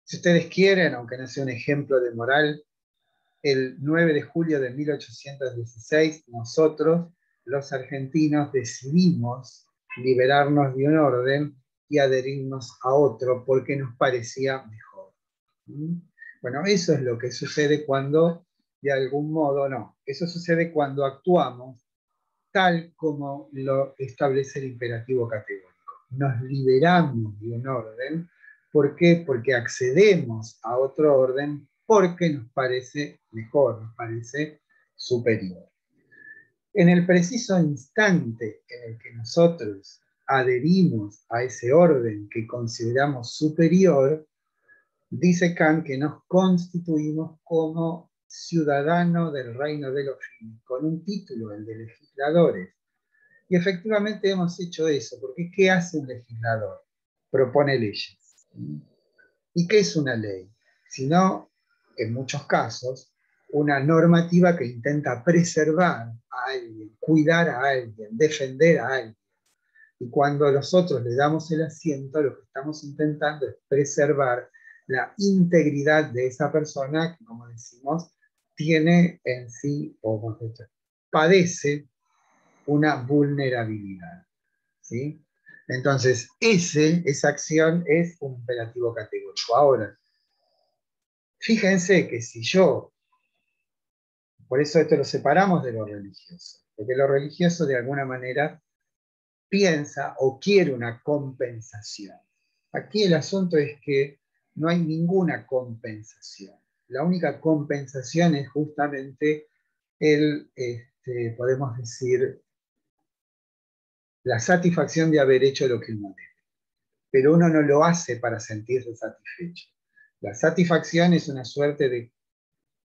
Si ustedes quieren, aunque no sea un ejemplo de moral, el 9 de julio de 1816, nosotros, los argentinos, decidimos liberarnos de un orden y adherirnos a otro porque nos parecía mejor. ¿Mm? Bueno, eso es lo que sucede cuando, de algún modo, no. Eso sucede cuando actuamos tal como lo establece el imperativo categórico. Nos liberamos de un orden. ¿Por qué? Porque accedemos a otro orden porque nos parece mejor, nos parece superior. En el preciso instante en el que nosotros adherimos a ese orden que consideramos superior, dice Kant que nos constituimos como ciudadanos del reino de los fines, con un título, el de legisladores. Y efectivamente hemos hecho eso, porque ¿qué hace un legislador? Propone leyes. ¿Y qué es una ley? Sino, en muchos casos, una normativa que intenta preservar a alguien, cuidar a alguien, defender a alguien. Y cuando nosotros le damos el asiento, lo que estamos intentando es preservar la integridad de esa persona que, como decimos, tiene en sí, o padece una vulnerabilidad. ¿Sí? Entonces, esa acción es un imperativo categórico. Ahora, fíjense que si yo, por eso esto lo separamos de lo religioso, porque lo religioso de alguna manera piensa o quiere una compensación. Aquí el asunto es que no hay ninguna compensación. La única compensación es justamente podemos decir, la satisfacción de haber hecho lo que uno debe. Pero uno no lo hace para sentirse satisfecho. La satisfacción es una suerte de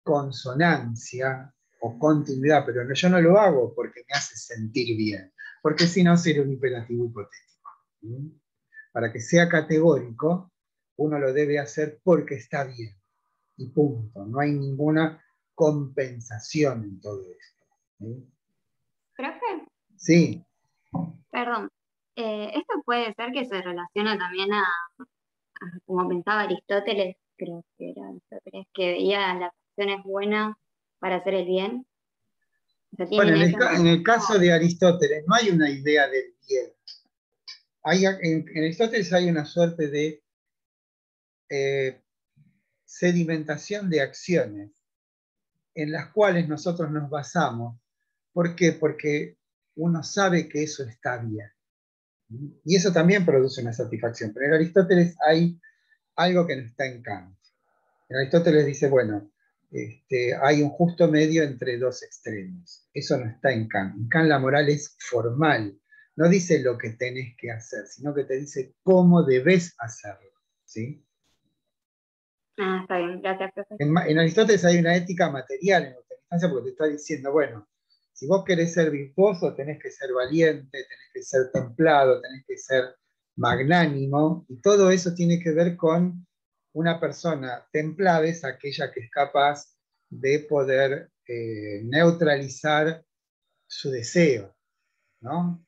consonancia o continuidad, pero yo no lo hago porque me hace sentir bien, porque si no sería un imperativo hipotético. Para que sea categórico, uno lo debe hacer porque está bien, y punto. No hay ninguna compensación en todo esto. Profe, Sí. perdón. Esto puede ser que se relaciona también a como pensaba Aristóteles, creo que era Aristóteles, que veía las acciones buenas para hacer el bien. O sea, Bueno, tienen ese en el caso de Aristóteles no hay una idea del bien. En Aristóteles hay una suerte de sedimentación de acciones en las cuales nosotros nos basamos. ¿Por qué? Porque uno sabe que eso está bien. Y eso también produce una satisfacción. Pero en Aristóteles hay algo que no está en Kant. En Aristóteles dice, bueno, hay un justo medio entre dos extremos. Eso no está en Kant. En Kant la moral es formal. No dice lo que tenés que hacer, sino que te dice cómo debes hacerlo. ¿Sí? está bien, gracias, profesor. En Aristóteles hay una ética material en última instancia porque te está diciendo, bueno, si vos querés ser virtuoso, tenés que ser valiente, tenés que ser templado, tenés que ser magnánimo, y todo eso tiene que ver con una persona templada, es aquella que es capaz de poder neutralizar su deseo, ¿no?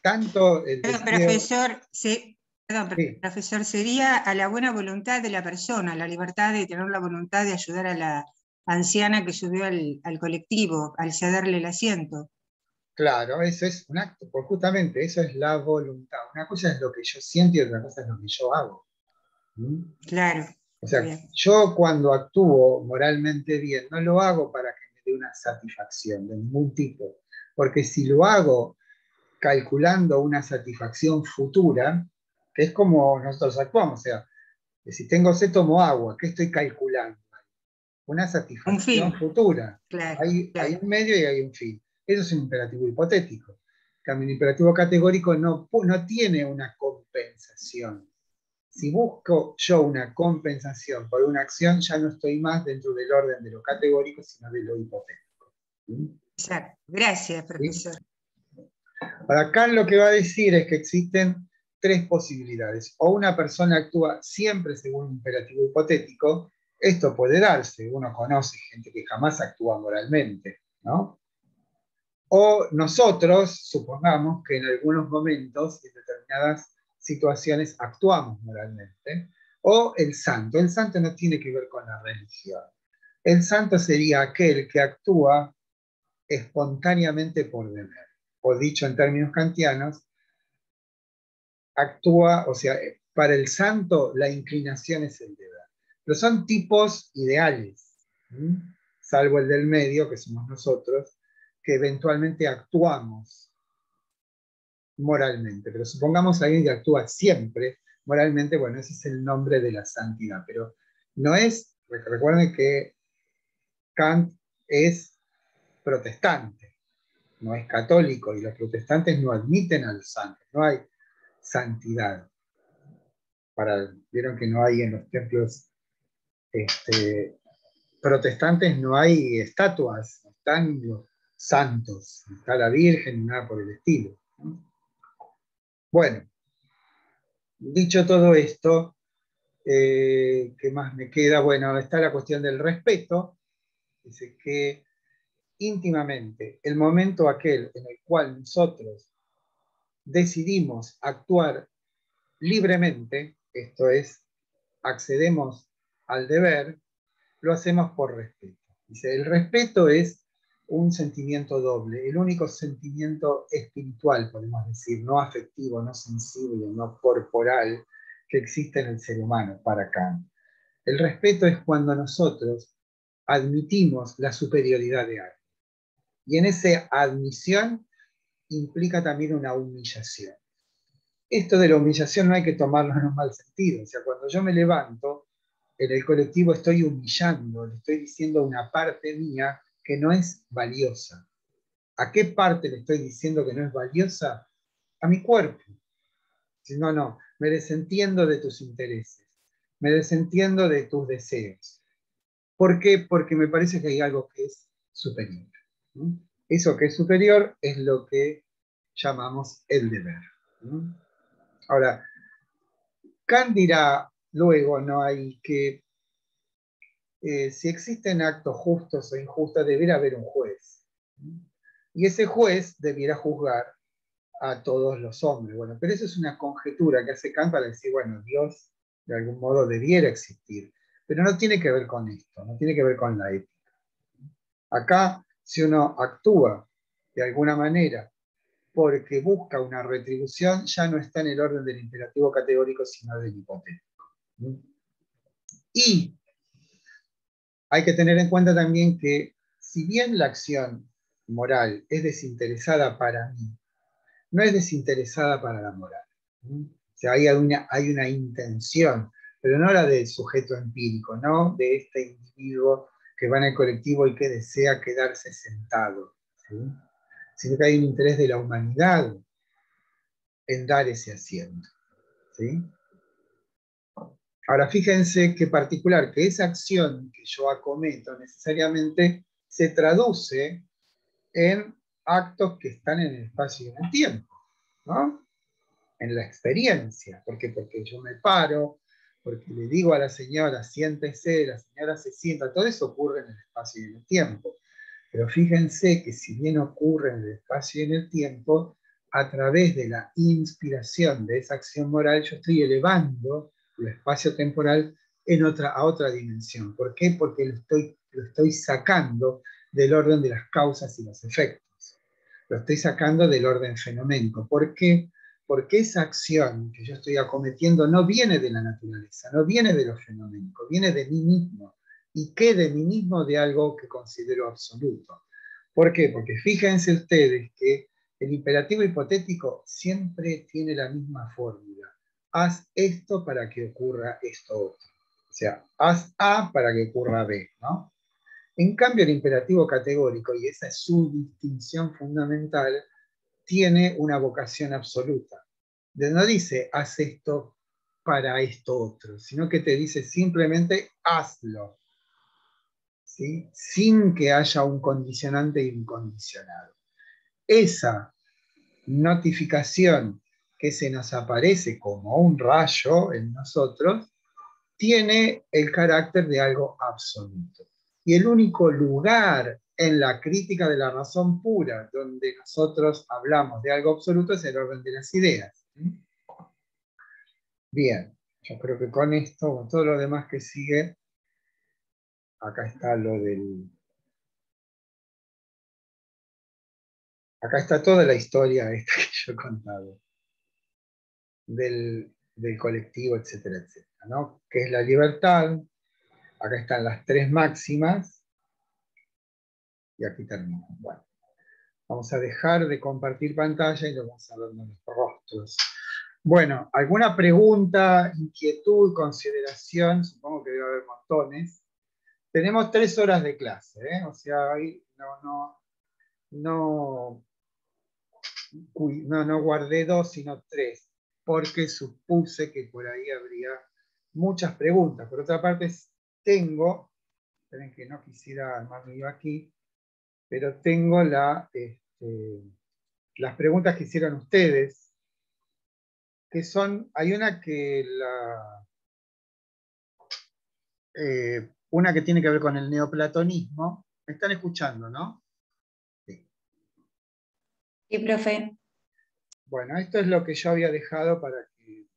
Tanto el Perdón, deseo... profesor, sí. Perdón, Sí. profesor, sería a la buena voluntad de la persona, la libertad de tener la voluntad de ayudar a la anciana que subió al colectivo, al cederle el asiento. Claro, eso es un acto, pues justamente eso es la voluntad. Una cosa es lo que yo siento y otra cosa es lo que yo hago. Claro. O sea, bien. yo cuando actúo moralmente bien, no lo hago para que me dé una satisfacción de ningún tipo, porque si lo hago calculando una satisfacción futura, que es como nosotros actuamos, o sea, si tengo sed tomo agua, ¿qué estoy calculando? Una Un satisfacción fin. Futura. Claro, Hay claro. un medio y hay un fin. Eso es un imperativo hipotético. En cambio, un imperativo categórico no tiene una compensación. Si busco yo una compensación por una acción, ya no estoy más dentro del orden de lo categórico, sino de lo hipotético. Exacto. Gracias, profesor. Ahora, Kant lo que va a decir es que existen tres posibilidades. O una persona actúa siempre según un imperativo hipotético. Esto puede darse. Uno conoce gente que jamás actúa moralmente, ¿no? O nosotros, supongamos que en algunos momentos, en determinadas situaciones, actuamos moralmente. O el santo. El santo no tiene que ver con la religión. El santo sería aquel que actúa espontáneamente por deber. O dicho en términos kantianos, actúa, o sea, para el santo la inclinación es el deber. Pero son tipos ideales, salvo el del medio, que somos nosotros, que eventualmente actuamos moralmente. Pero supongamos a alguien que actúa siempre moralmente, bueno, ese es el nombre de la santidad. Pero no es, recuerden que Kant es protestante, no es católico, y los protestantes no admiten a los santos, no hay santidad. Vieron que no hay en los templos protestantes, no hay estatuas, no están los santos, no está la Virgen, ni nada por el estilo. Bueno, dicho todo esto, ¿qué más me queda? Bueno, está la cuestión del respeto. Dice que íntimamente el momento aquel en el cual nosotros decidimos actuar libremente, esto es, accedemos al deber, lo hacemos por respeto. Dice, el respeto es un sentimiento doble, el único sentimiento espiritual, podemos decir, no afectivo, no sensible, no corporal, que existe en el ser humano para Kant. El respeto es cuando nosotros admitimos la superioridad de alguien. Y en esa admisión implica también una humillación. Esto de la humillación no hay que tomarlo en un mal sentido. O sea, cuando yo me levanto, en el colectivo estoy humillando, le estoy diciendo a una parte mía que no es valiosa. ¿A qué parte le estoy diciendo que no es valiosa? A mi cuerpo. Si no, no, me desentiendo de tus intereses, me desentiendo de tus deseos. ¿Por qué? Porque me parece que hay algo que es superior. ¿No? Eso que es superior es lo que llamamos el deber. ¿No? Ahora, Kant dirá luego, ¿no? Hay que si existen actos justos o injustos, debiera haber un juez. Y ese juez debiera juzgar a todos los hombres. Bueno, pero eso es una conjetura que hace Kant para decir, bueno, Dios de algún modo debiera existir. Pero no tiene que ver con esto, no tiene que ver con la ética. Acá, si uno actúa de alguna manera porque busca una retribución, ya no está en el orden del imperativo categórico, sino del hipotético. Y hay que tener en cuenta también que, si bien la acción moral es desinteresada para mí, no es desinteresada para la moral. O sea, hay una intención, pero no la del sujeto empírico, no de este individuo que va en el colectivo y que desea quedarse sentado, ¿sí? Sino que hay un interés de la humanidad en dar ese asiento. ¿Sí? Ahora, fíjense qué particular, que esa acción que yo acometo necesariamente se traduce en actos que están en el espacio y en el tiempo, ¿no? En la experiencia. ¿Por qué? Porque yo me paro, porque le digo a la señora, siéntese, la señora se sienta, todo eso ocurre en el espacio y en el tiempo. Pero fíjense que si bien ocurre en el espacio y en el tiempo, a través de la inspiración de esa acción moral, yo estoy elevando lo espacio-temporal a otra dimensión. ¿Por qué? Porque lo estoy sacando del orden de las causas y los efectos. Lo estoy sacando del orden fenoménico. ¿Por qué? Porque esa acción que yo estoy acometiendo no viene de la naturaleza, no viene de lo fenoménico, viene de mí mismo. ¿Y qué de mí mismo? De algo que considero absoluto. ¿Por qué? Porque fíjense ustedes que el imperativo hipotético siempre tiene la misma fórmula. Haz esto para que ocurra esto otro. O sea, haz A para que ocurra B, ¿no? En cambio, el imperativo categórico, y esa es su distinción fundamental, tiene una vocación absoluta. No dice, haz esto para esto otro, sino que te dice simplemente, hazlo. ¿Sí? Sin que haya un condicionante incondicionado. Esa notificación que se nos aparece como un rayo en nosotros, tiene el carácter de algo absoluto. Y el único lugar en la crítica de la razón pura donde nosotros hablamos de algo absoluto es el orden de las ideas. Bien, yo creo que con esto, con todo lo demás que sigue, acá está lo del... Acá está toda la historia esta que yo he contado, del colectivo, etcétera, etcétera, ¿no? Que es la libertad. Acá están las tres máximas, y aquí termino. Bueno, vamos a dejar de compartir pantalla y lo vamos a ver en los rostros. Bueno, ¿alguna pregunta, inquietud, consideración? Supongo que debe haber montones. Tenemos 3 horas de clase, ¿eh? O sea, ahí no guardé 2, sino 3, porque supuse que por ahí habría muchas preguntas. Por otra parte, tengo, esperen que no quisiera armarme yo aquí, pero tengo las preguntas que hicieron ustedes, que son, hay una que una que tiene que ver con el neoplatonismo. ¿Me están escuchando, no? Sí. Sí, profe. Bueno, esto es lo que yo había dejado para que...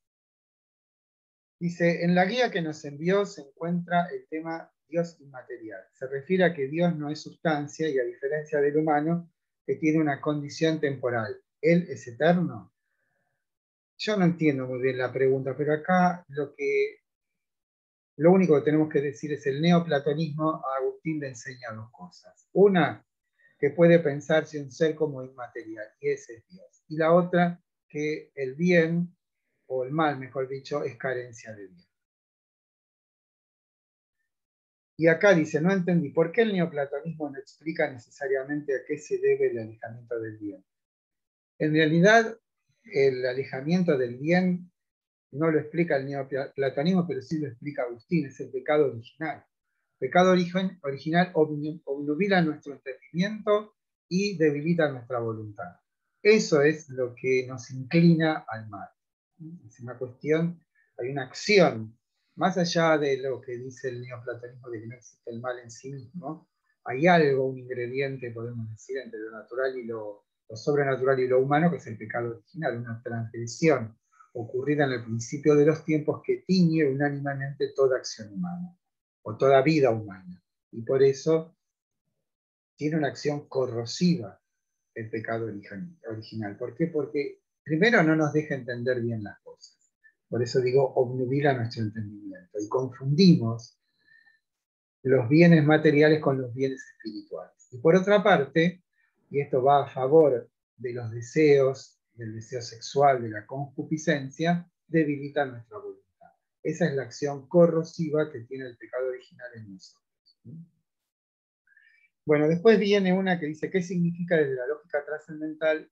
Dice, en la guía que nos envió se encuentra el tema Dios inmaterial. Se refiere a que Dios no es sustancia y, a diferencia del humano, que tiene una condición temporal. ¿Él es eterno? Yo no entiendo muy bien la pregunta, pero acá lo único que tenemos que decir es el neoplatonismo. A Agustín le enseña 2 cosas. Una, que puede pensarse un ser como inmaterial, y ese es Dios. Y la otra, que el bien, o el mal, mejor dicho, es carencia de Dios. Y acá dice, no entendí, ¿por qué el neoplatonismo no explica necesariamente a qué se debe el alejamiento del bien? En realidad, el alejamiento del bien no lo explica el neoplatonismo, pero sí lo explica Agustín, es el pecado original. El pecado original obnubila nuestro entendimiento y debilita nuestra voluntad. Eso es lo que nos inclina al mal. Es una cuestión, hay una acción, más allá de lo que dice el neoplatonismo de que no existe el mal en sí mismo, hay algo, un ingrediente, podemos decir, entre lo natural y lo sobrenatural y lo humano, que es el pecado original, una transgresión ocurrida en el principio de los tiempos que tiñe unánimemente toda acción humana, o toda vida humana. Y por eso tiene una acción corrosiva el pecado original. ¿Por qué? Porque primero no nos deja entender bien las cosas. Por eso digo, obnubila nuestro entendimiento. Y confundimos los bienes materiales con los bienes espirituales. Y por otra parte, y esto va a favor de los deseos, del deseo sexual, de la concupiscencia, debilita nuestra voluntad. Esa es la acción corrosiva que tiene el pecado original en nosotros. Bueno, después viene una que dice, ¿qué significa desde la lógica trascendental?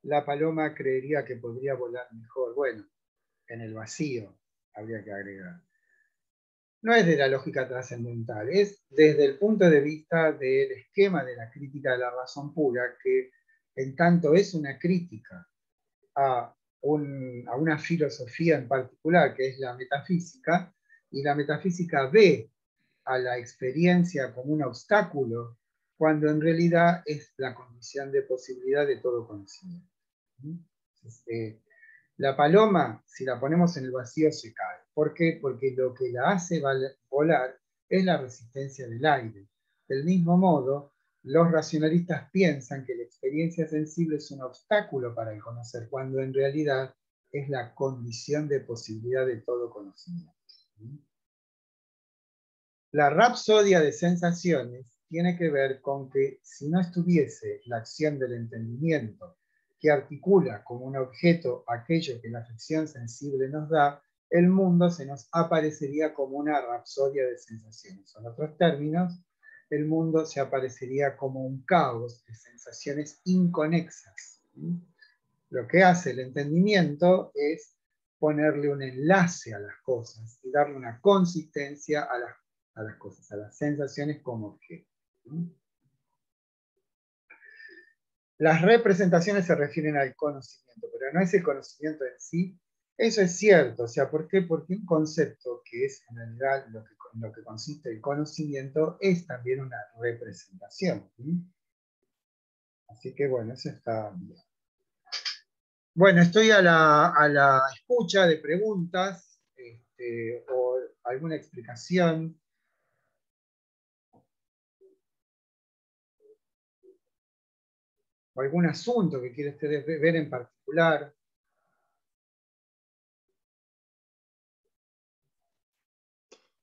La paloma creería que podría volar mejor. Bueno, en el vacío habría que agregar. No es de la lógica trascendental, es desde el punto de vista del esquema de la crítica de la razón pura, que en tanto es una crítica a una filosofía en particular, que es la metafísica, y la metafísica ve a la experiencia como un obstáculo, cuando en realidad es la condición de posibilidad de todo conocimiento. Entonces, la paloma, si la ponemos en el vacío, se cae. ¿Por qué? Porque lo que la hace volar es la resistencia del aire. Del mismo modo, los racionalistas piensan que la experiencia sensible es un obstáculo para el conocer, cuando en realidad es la condición de posibilidad de todo conocimiento. La rapsodia de sensaciones tiene que ver con que si no estuviese la acción del entendimiento que articula como un objeto aquello que la afección sensible nos da, el mundo se nos aparecería como una rapsodia de sensaciones. En otros términos, el mundo se aparecería como un caos de sensaciones inconexas. Lo que hace el entendimiento es ponerle un enlace a las cosas y darle una consistencia a las cosas, a las sensaciones como objeto. Las representaciones se refieren al conocimiento, pero no es el conocimiento en sí. Eso es cierto, o sea, ¿por qué? Porque un concepto que es en realidad lo que consiste el conocimiento es también una representación. Así que bueno, eso está bien. Bueno, estoy a la escucha de preguntas o alguna explicación. O algún asunto que quiere ustedes ver en particular.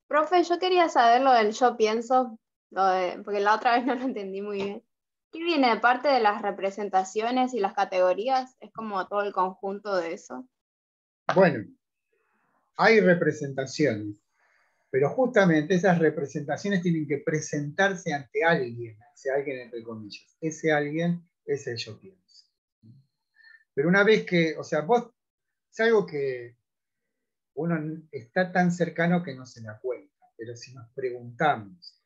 Profe, yo quería saber lo del yo pienso, porque la otra vez no lo entendí muy bien. ¿Qué viene aparte de las representaciones y las categorías? ¿Es como todo el conjunto de eso? Bueno, hay representaciones, pero justamente esas representaciones tienen que presentarse ante alguien entre comillas. Ese alguien es el yo pienso. Pero una vez que, o sea, es algo que uno está tan cercano que no se da cuenta, pero si nos preguntamos,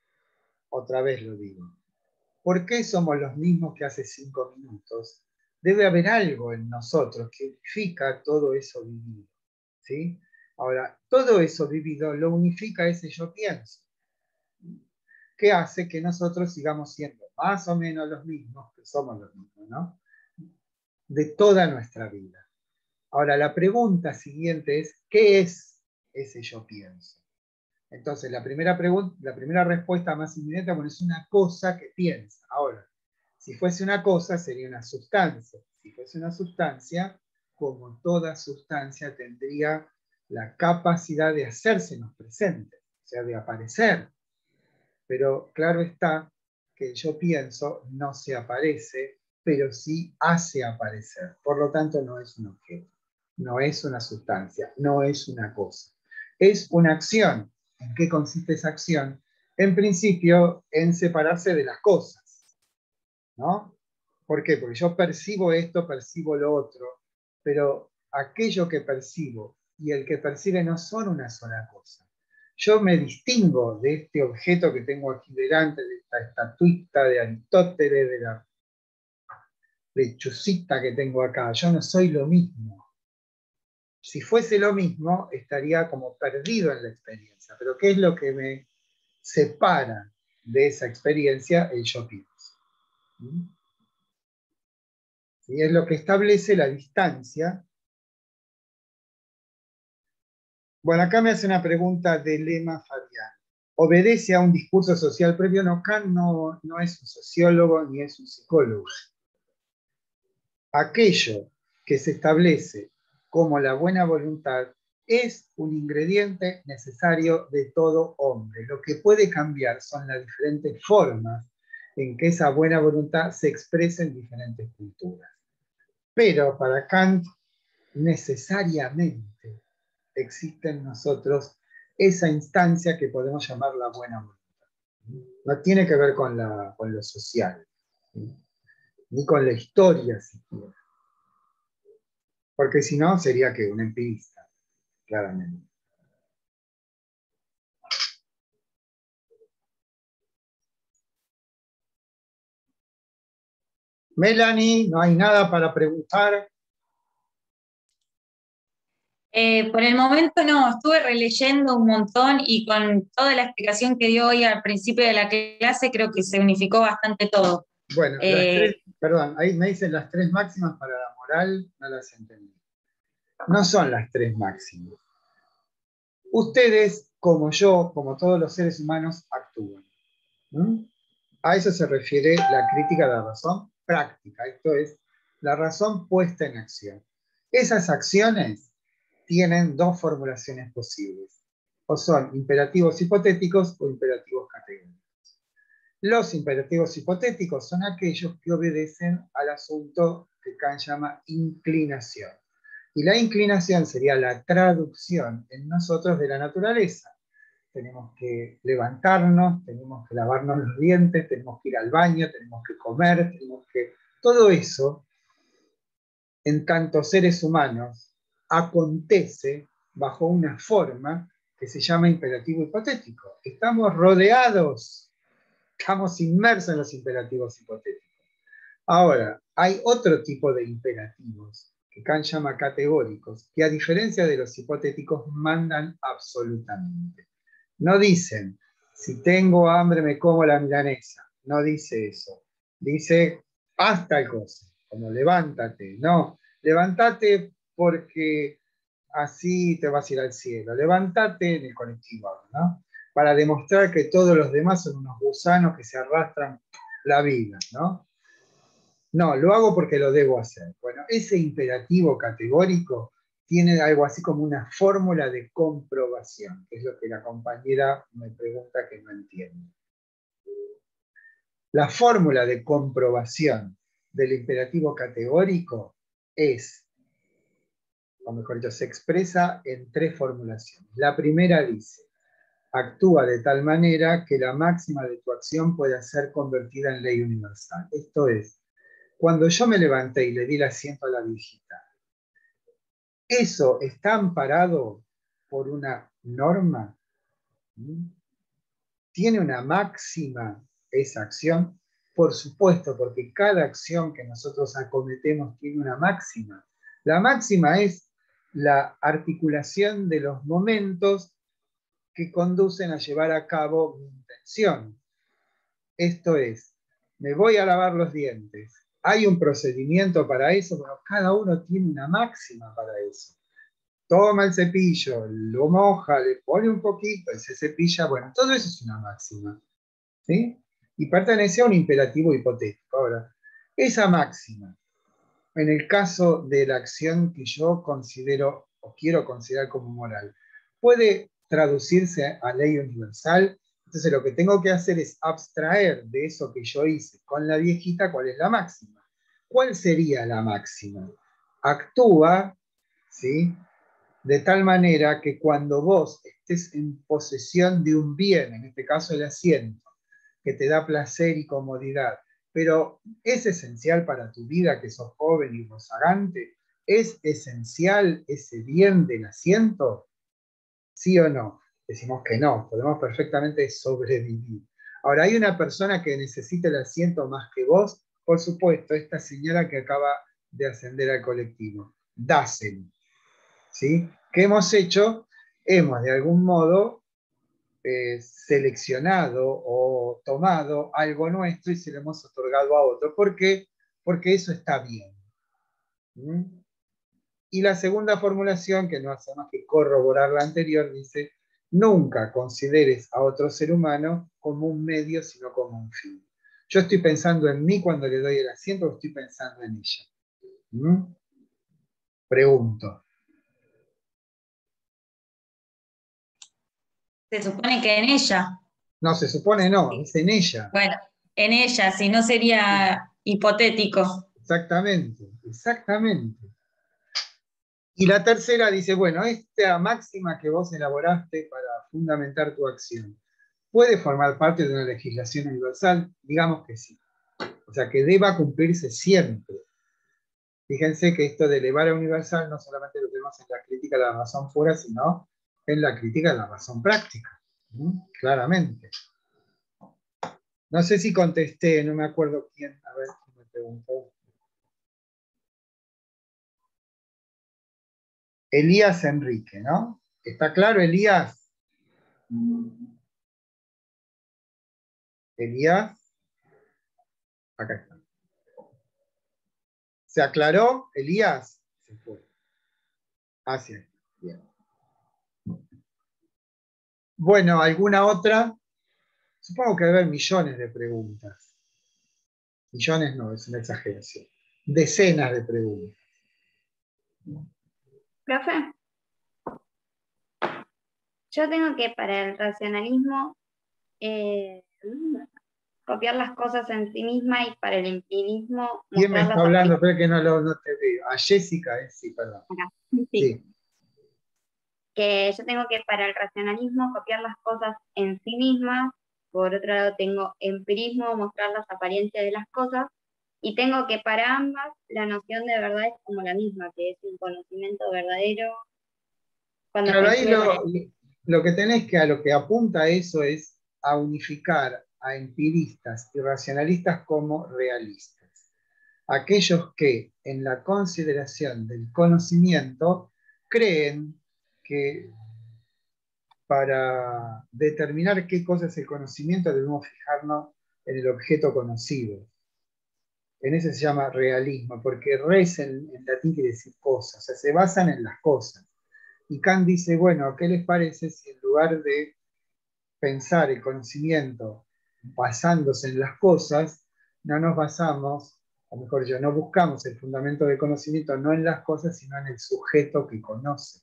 otra vez lo digo, ¿por qué somos los mismos que hace 5 minutos? Debe haber algo en nosotros que unifica todo eso vivido. ¿Sí? Ahora, todo eso vivido lo unifica ese yo pienso, que hace que nosotros sigamos siendo más o menos los mismos, que somos los mismos, ¿no? De toda nuestra vida. Ahora, la pregunta siguiente es, ¿qué es ese yo pienso? Entonces, la primera respuesta más inmediata, bueno, es una cosa que piensa. Ahora, si fuese una cosa, sería una sustancia. Si fuese una sustancia, como toda sustancia, tendría la capacidad de hacérsenos presente, o sea, de aparecer. Pero claro está que el yo pienso no se aparece, pero sí hace aparecer. Por lo tanto, no es un objeto, no es una sustancia, no es una cosa. Es una acción. ¿En qué consiste esa acción? en principio, en separarse de las cosas, ¿no? ¿Por qué? Porque yo percibo esto, percibo lo otro, pero aquello que percibo y el que percibe no son una sola cosa. Yo me distingo de este objeto que tengo aquí delante, de esta estatuita de Aristóteles, de la lechucita que tengo acá. Yo no soy lo mismo. Si fuese lo mismo, estaría como perdido en la experiencia. Pero ¿qué es lo que me separa de esa experiencia? El yo pienso. ¿Sí? Es lo que establece la distancia. Bueno, acá me hace una pregunta de Lema Fabián. ¿Obedece a un discurso social previo? No, Kant no es un sociólogo ni es un psicólogo. Aquello que se establece como la buena voluntad es un ingrediente necesario de todo hombre. Lo que puede cambiar son las diferentes formas en que esa buena voluntad se expresa en diferentes culturas. Pero para Kant, necesariamente existe en nosotros esa instancia que podemos llamar la buena voluntad. No tiene que ver con lo social, ¿sí? Ni con la historia siquiera. Porque si no, sería que un empirista, claramente. Melanie, ¿no hay nada para preguntar? Por el momento no, estuve releyendo un montón y con toda la explicación que dio hoy al principio de la clase creo que se unificó bastante todo. Bueno, perdón, ahí me dicen las 3 máximas para la moral, no las entendí. No son las 3 máximas. Ustedes, como yo, como todos los seres humanos, actúan. A eso se refiere la crítica de la razón práctica, esto es, la razón puesta en acción. Esas acciones tienen 2 formulaciones posibles, o son imperativos hipotéticos o imperativos categóricos. Los imperativos hipotéticos son aquellos que obedecen al asunto que Kant llama inclinación. Y la inclinación sería la traducción en nosotros de la naturaleza. Tenemos que levantarnos, tenemos que lavarnos los dientes, tenemos que ir al baño, tenemos que comer, tenemos que... Todo eso, en tanto seres humanos, acontece bajo una forma que se llama imperativo hipotético. Estamos rodeados, estamos inmersos en los imperativos hipotéticos. Ahora, hay otro tipo de imperativos, que Kant llama categóricos, que a diferencia de los hipotéticos mandan absolutamente. No dicen, si tengo hambre me como la milanesa. No dice eso. Dice, haz tal cosa, como levántate. No, levántate porque así te vas a ir al cielo. Levántate en el colectivo, ¿no? Para demostrar que todos los demás son unos gusanos que se arrastran la vida, ¿no? No, lo hago porque lo debo hacer. Bueno, ese imperativo categórico tiene algo así como una fórmula de comprobación, que es lo que la compañera me pregunta que no entiende. La fórmula de comprobación del imperativo categórico es, o mejor dicho, se expresa en 3 formulaciones. La primera dice, actúa de tal manera que la máxima de tu acción pueda ser convertida en ley universal. Esto es, cuando yo me levanté y le di el asiento a la viejita, ¿eso está amparado por una norma? ¿Tiene una máxima esa acción? Por supuesto, porque cada acción que nosotros acometemos tiene una máxima. La máxima es la articulación de los momentos que conducen a llevar a cabo mi intención. Esto es, me voy a lavar los dientes. ¿Hay un procedimiento para eso? Bueno, cada uno tiene una máxima para eso. Toma el cepillo, lo moja, le pone un poquito y se cepilla. Bueno, todo eso es una máxima, ¿sí? Y pertenece a un imperativo hipotético. Ahora, esa máxima, en el caso de la acción que yo considero o quiero considerar como moral, puede traducirse a ley universal. Entonces lo que tengo que hacer es abstraer de eso que yo hice con la viejita cuál es la máxima. ¿Cuál sería la máxima? Actúa, ¿sí?, de tal manera que cuando vos estés en posesión de un bien, en este caso el asiento, que te da placer y comodidad, pero ¿es esencial para tu vida que sos joven y rozagante? ¿Es esencial ese bien del asiento? ¿Sí o no? Decimos que no, podemos perfectamente sobrevivir. Ahora, ¿hay una persona que necesita el asiento más que vos? Por supuesto, esta señora que acaba de ascender al colectivo. Dáselo. ¿Sí? ¿Qué hemos hecho? Hemos de algún modo seleccionado o tomado algo nuestro y se lo hemos otorgado a otro. ¿Por qué? Porque eso está bien. ¿Mm? Y la segunda formulación, que no hace más que corroborar la anterior, dice: nunca consideres a otro ser humano como un medio, sino como un fin. Yo estoy pensando en mí cuando le doy el asiento, o estoy pensando en ella. ¿Mm? Pregunto. Se supone que en ella. No, se supone no, es en ella. Bueno, en ella, si no sería hipotético. Exactamente, exactamente. Y la tercera dice, bueno, esta máxima que vos elaboraste para fundamentar tu acción, ¿puede formar parte de una legislación universal? Digamos que sí. O sea, que deba cumplirse siempre. Fíjense que esto de elevar a universal no solamente lo tenemos en la crítica de la razón pura, sino en la crítica de la razón práctica. Claramente. No sé si contesté, no me acuerdo quién. A ver, me preguntó. Elías Enrique, ¿no? ¿Está claro, Elías? Elías. Acá está. ¿Se aclaró, Elías? Se fue. Así es. Bien. Bueno, ¿alguna otra? Supongo que debe haber millones de preguntas. Millones no, es una exageración. Decenas de preguntas. Profe, yo tengo que para el racionalismo copiar las cosas en sí misma y para el empirismo ¿Quién me mostrarlas está hablando? a Espera que no te veo. A Jessica, sí, perdón. acá. Sí. Que yo tengo que para el racionalismo copiar las cosas en sí mismas, por otro lado tengo empirismo, mostrar las apariencias de las cosas, y tengo que para ambas la noción de verdad es como la misma, que es un conocimiento verdadero cuando Claro, ahí coincide con el... lo que tenés que, a lo que apunta eso es a unificar a empiristas y racionalistas como realistas. Aquellos que en la consideración del conocimiento creen que para determinar qué cosa es el conocimiento debemos fijarnos en el objeto conocido. En ese se llama realismo, porque res en latín quiere decir cosas, o sea, se basan en las cosas. Y Kant dice, bueno, ¿qué les parece si en lugar de pensar el conocimiento basándose en las cosas, no nos basamos, o mejor yo, no buscamos el fundamento del conocimiento no en las cosas, sino en el sujeto que conoce?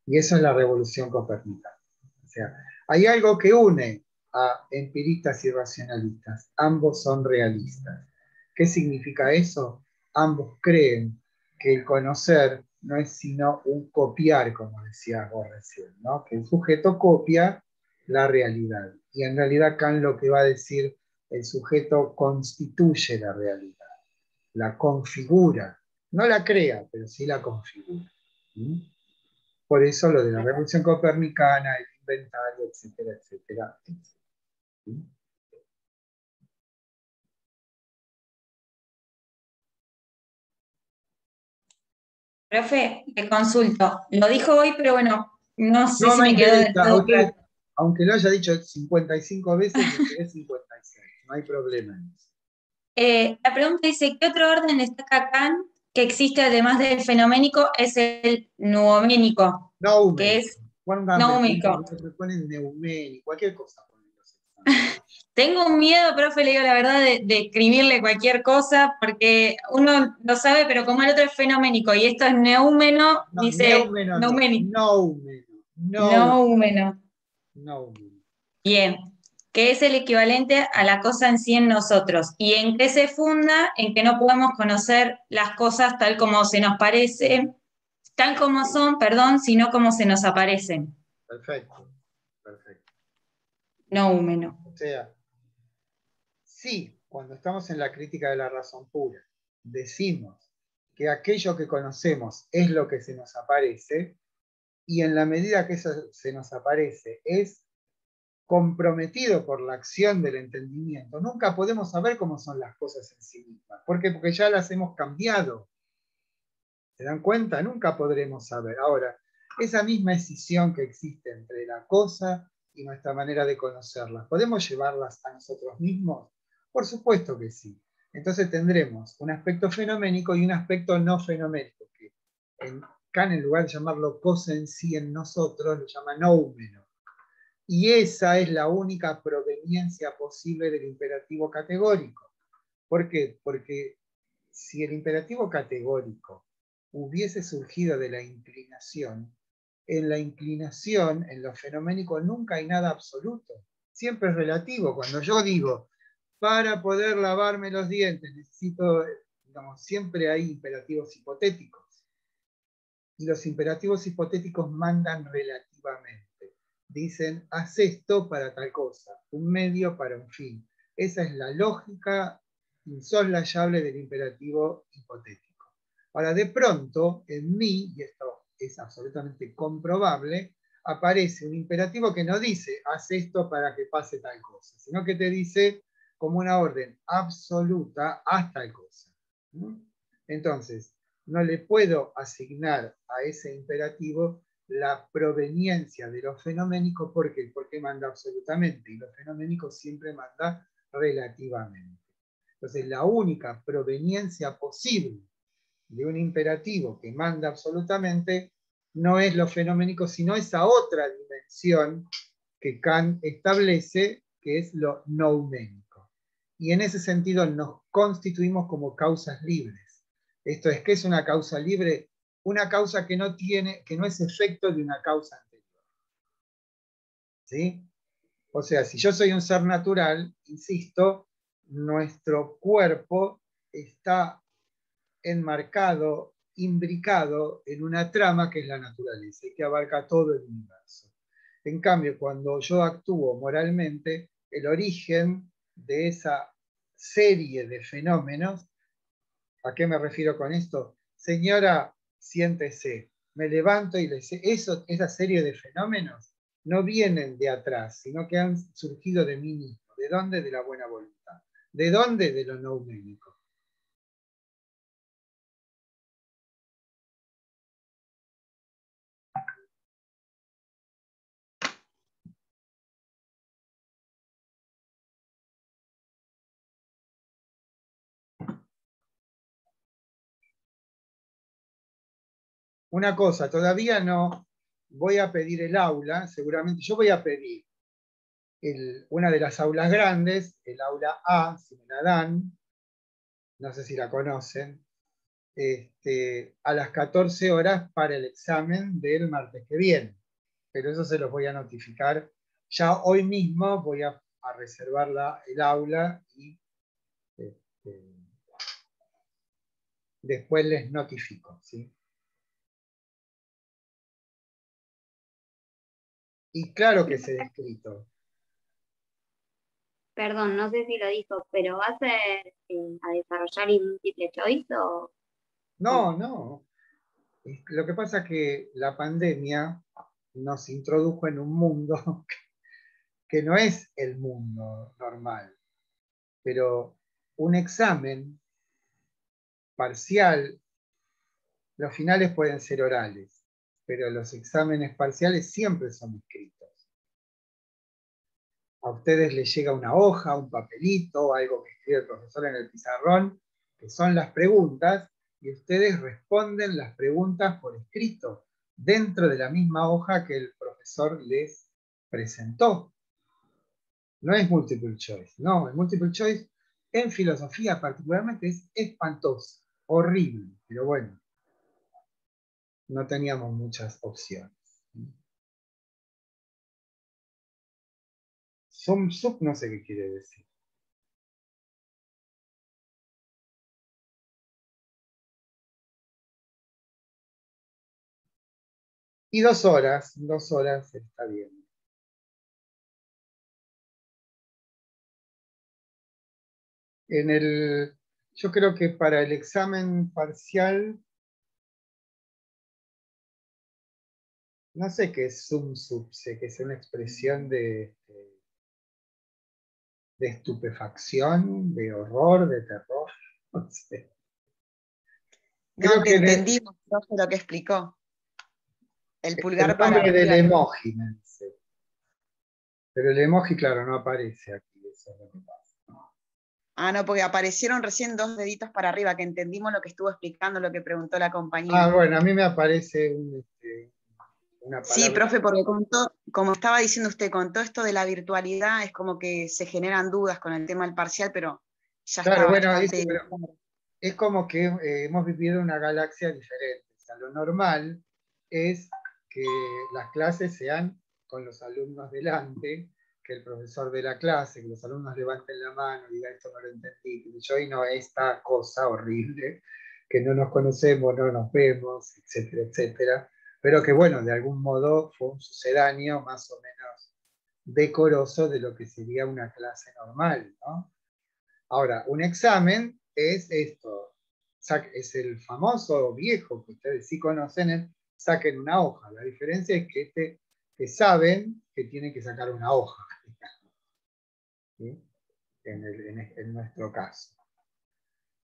Y eso es la revolución copernicana. O sea, hay algo que une a empiristas y racionalistas. Ambos son realistas. ¿Qué significa eso? Ambos creen que el conocer no es sino un copiar, como decías vos recién, ¿no? Que el sujeto copia la realidad. Y en realidad Kant lo que va a decir, el sujeto constituye la realidad, la configura. No la crea, pero sí la configura. ¿Mm? Por eso lo de la revolución copernicana, el inventario, etcétera, etcétera, etcétera. ¿Sí? Profe, te consulto. Lo dijo hoy, pero bueno, no sé No si me me quedó del interesa, todo claro. aunque lo haya dicho 55 veces, me quedé 56. No hay problema en eso. La pregunta dice, ¿qué otro orden destaca Kant que existe además del fenoménico? Es el nuoménico, que es noúmico. Me ponen neuménico, cualquier cosa. Tengo un miedo, profe, le digo la verdad, de escribirle cualquier cosa, porque uno lo sabe, pero como el otro es fenoménico y esto es neúmeno, No, dice neúmeno no, noúmeno. noúmeno. Bien, que es el equivalente a la cosa en sí en nosotros. ¿Y en qué se funda? En que no podemos conocer las cosas tal como se nos parece, tal como son, perdón, sino como se nos aparecen. Perfecto, perfecto. Noumeno. O sea, sí, cuando estamos en la crítica de la razón pura, decimos que aquello que conocemos es lo que se nos aparece, y en la medida que eso se nos aparece es comprometido por la acción del entendimiento, nunca podemos saber cómo son las cosas en sí mismas. ¿Por qué? Porque ya las hemos cambiado. ¿Se dan cuenta? Nunca podremos saber. Ahora, esa misma escisión que existe entre la cosa y nuestra manera de conocerla, ¿podemos llevarlas a nosotros mismos? Por supuesto que sí. Entonces tendremos un aspecto fenoménico y un aspecto no fenoménico, que Kant, en lugar de llamarlo cosa en sí en nosotros, lo llama noumeno. Y esa es la única proveniencia posible del imperativo categórico. ¿Por qué? Porque si el imperativo categórico hubiese surgido de la inclinación, en la inclinación, en lo fenoménico, nunca hay nada absoluto. Siempre es relativo. Cuando yo digo, para poder lavarme los dientes, necesito, digamos, siempre hay imperativos hipotéticos. Y los imperativos hipotéticos mandan relativamente. Dicen, haz esto para tal cosa, un medio para un fin. Esa es la lógica insoslayable del imperativo hipotético. Ahora, de pronto, en mí, y esto es absolutamente comprobable, aparece un imperativo que no dice, haz esto para que pase tal cosa, sino que te dice como una orden absoluta, haz tal cosa. Entonces, no le puedo asignar a ese imperativo la proveniencia de lo fenoménico. ¿Por qué? Porque manda absolutamente, y lo fenoménico siempre manda relativamente. Entonces, la única proveniencia posible de un imperativo que manda absolutamente no es lo fenoménico, sino esa otra dimensión que Kant establece, que es lo nouménico. Y en ese sentido nos constituimos como causas libres. Esto es, ¿qué es una causa libre? Una causa que no es efecto de una causa anterior. ¿Sí? O sea, si yo soy un ser natural, insisto, nuestro cuerpo está enmarcado, imbricado en una trama que es la naturaleza y que abarca todo el universo. En cambio, cuando yo actúo moralmente, el origen de esa serie de fenómenos, ¿a qué me refiero con esto? Señora, siéntese, me levanto y le dice, esa serie de fenómenos no vienen de atrás, sino que han surgido de mí mismo. ¿De dónde? De la buena voluntad. ¿De dónde? De lo nouménico. Una cosa, todavía no voy a pedir el aula, seguramente yo voy a pedir una de las aulas grandes, el aula A, si me la dan, no sé si la conocen, a las 14 horas para el examen del martes que viene. Pero eso se los voy a notificar. Ya hoy mismo voy a reservar el aula y después les notifico. ¿Sí? Y claro que se ha escrito. Perdón, no sé si lo dijo, pero ¿va a ser a desarrollar el múltiple choice o...? No, no. Lo que pasa es que la pandemia nos introdujo en un mundo que no es el mundo normal, pero un examen parcial, los finales pueden ser orales, pero los exámenes parciales siempre son escritos. A ustedes les llega una hoja, un papelito, algo que escribe el profesor en el pizarrón, que son las preguntas, y ustedes responden las preguntas por escrito, dentro de la misma hoja que el profesor les presentó. No es multiple choice, no, el multiple choice en filosofía particularmente es espantoso, horrible, pero bueno, no teníamos muchas opciones. Sub no sé qué quiere decir. Y 2 horas está bien. Yo creo que para el examen parcial, no sé qué es sé que es una expresión de estupefacción, de horror, de terror, no sé. No, Creo que que entendimos, profe, lo que explicó. El pulgar el para nombre del arriba. emoji, me dice. Pero el emoji, claro, no aparece aquí. Eso es lo que pasa. Ah, no, porque aparecieron recién 2 deditos para arriba, que entendimos lo que estuvo explicando, lo que preguntó la compañera. Bueno, a mí me aparece una Sí, palabra. profe, porque como estaba diciendo usted, con todo esto de la virtualidad es como que se generan dudas con el tema del parcial, pero ya está Claro, bueno, bastante. es como que hemos vivido una galaxia diferente. O sea, lo normal es que las clases sean con los alumnos delante, que el profesor de la clase, que los alumnos levanten la mano y digan esto no lo entendí, y no esta cosa horrible, que no nos conocemos, no nos vemos, etcétera, etcétera. Pero que bueno, de algún modo fue un sucedáneo más o menos decoroso de lo que sería una clase normal, ¿no? Ahora, un examen es esto, es el famoso viejo que ustedes sí conocen, saquen una hoja. La diferencia es que saben que tienen que sacar una hoja, ¿sí? En nuestro caso.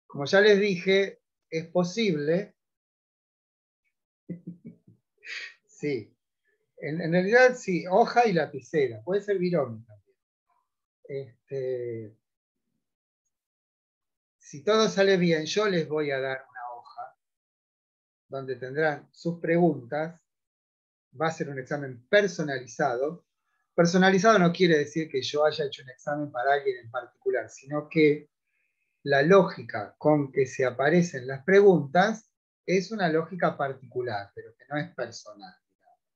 Como ya les dije, es posible, sí, en realidad sí, hoja y lapicera, puede ser virome también. Si todo sale bien, yo les voy a dar una hoja donde tendrán sus preguntas. Va a ser un examen personalizado. Personalizado no quiere decir que yo haya hecho un examen para alguien en particular, sino que la lógica con que se aparecen las preguntas es una lógica particular, pero que no es personal,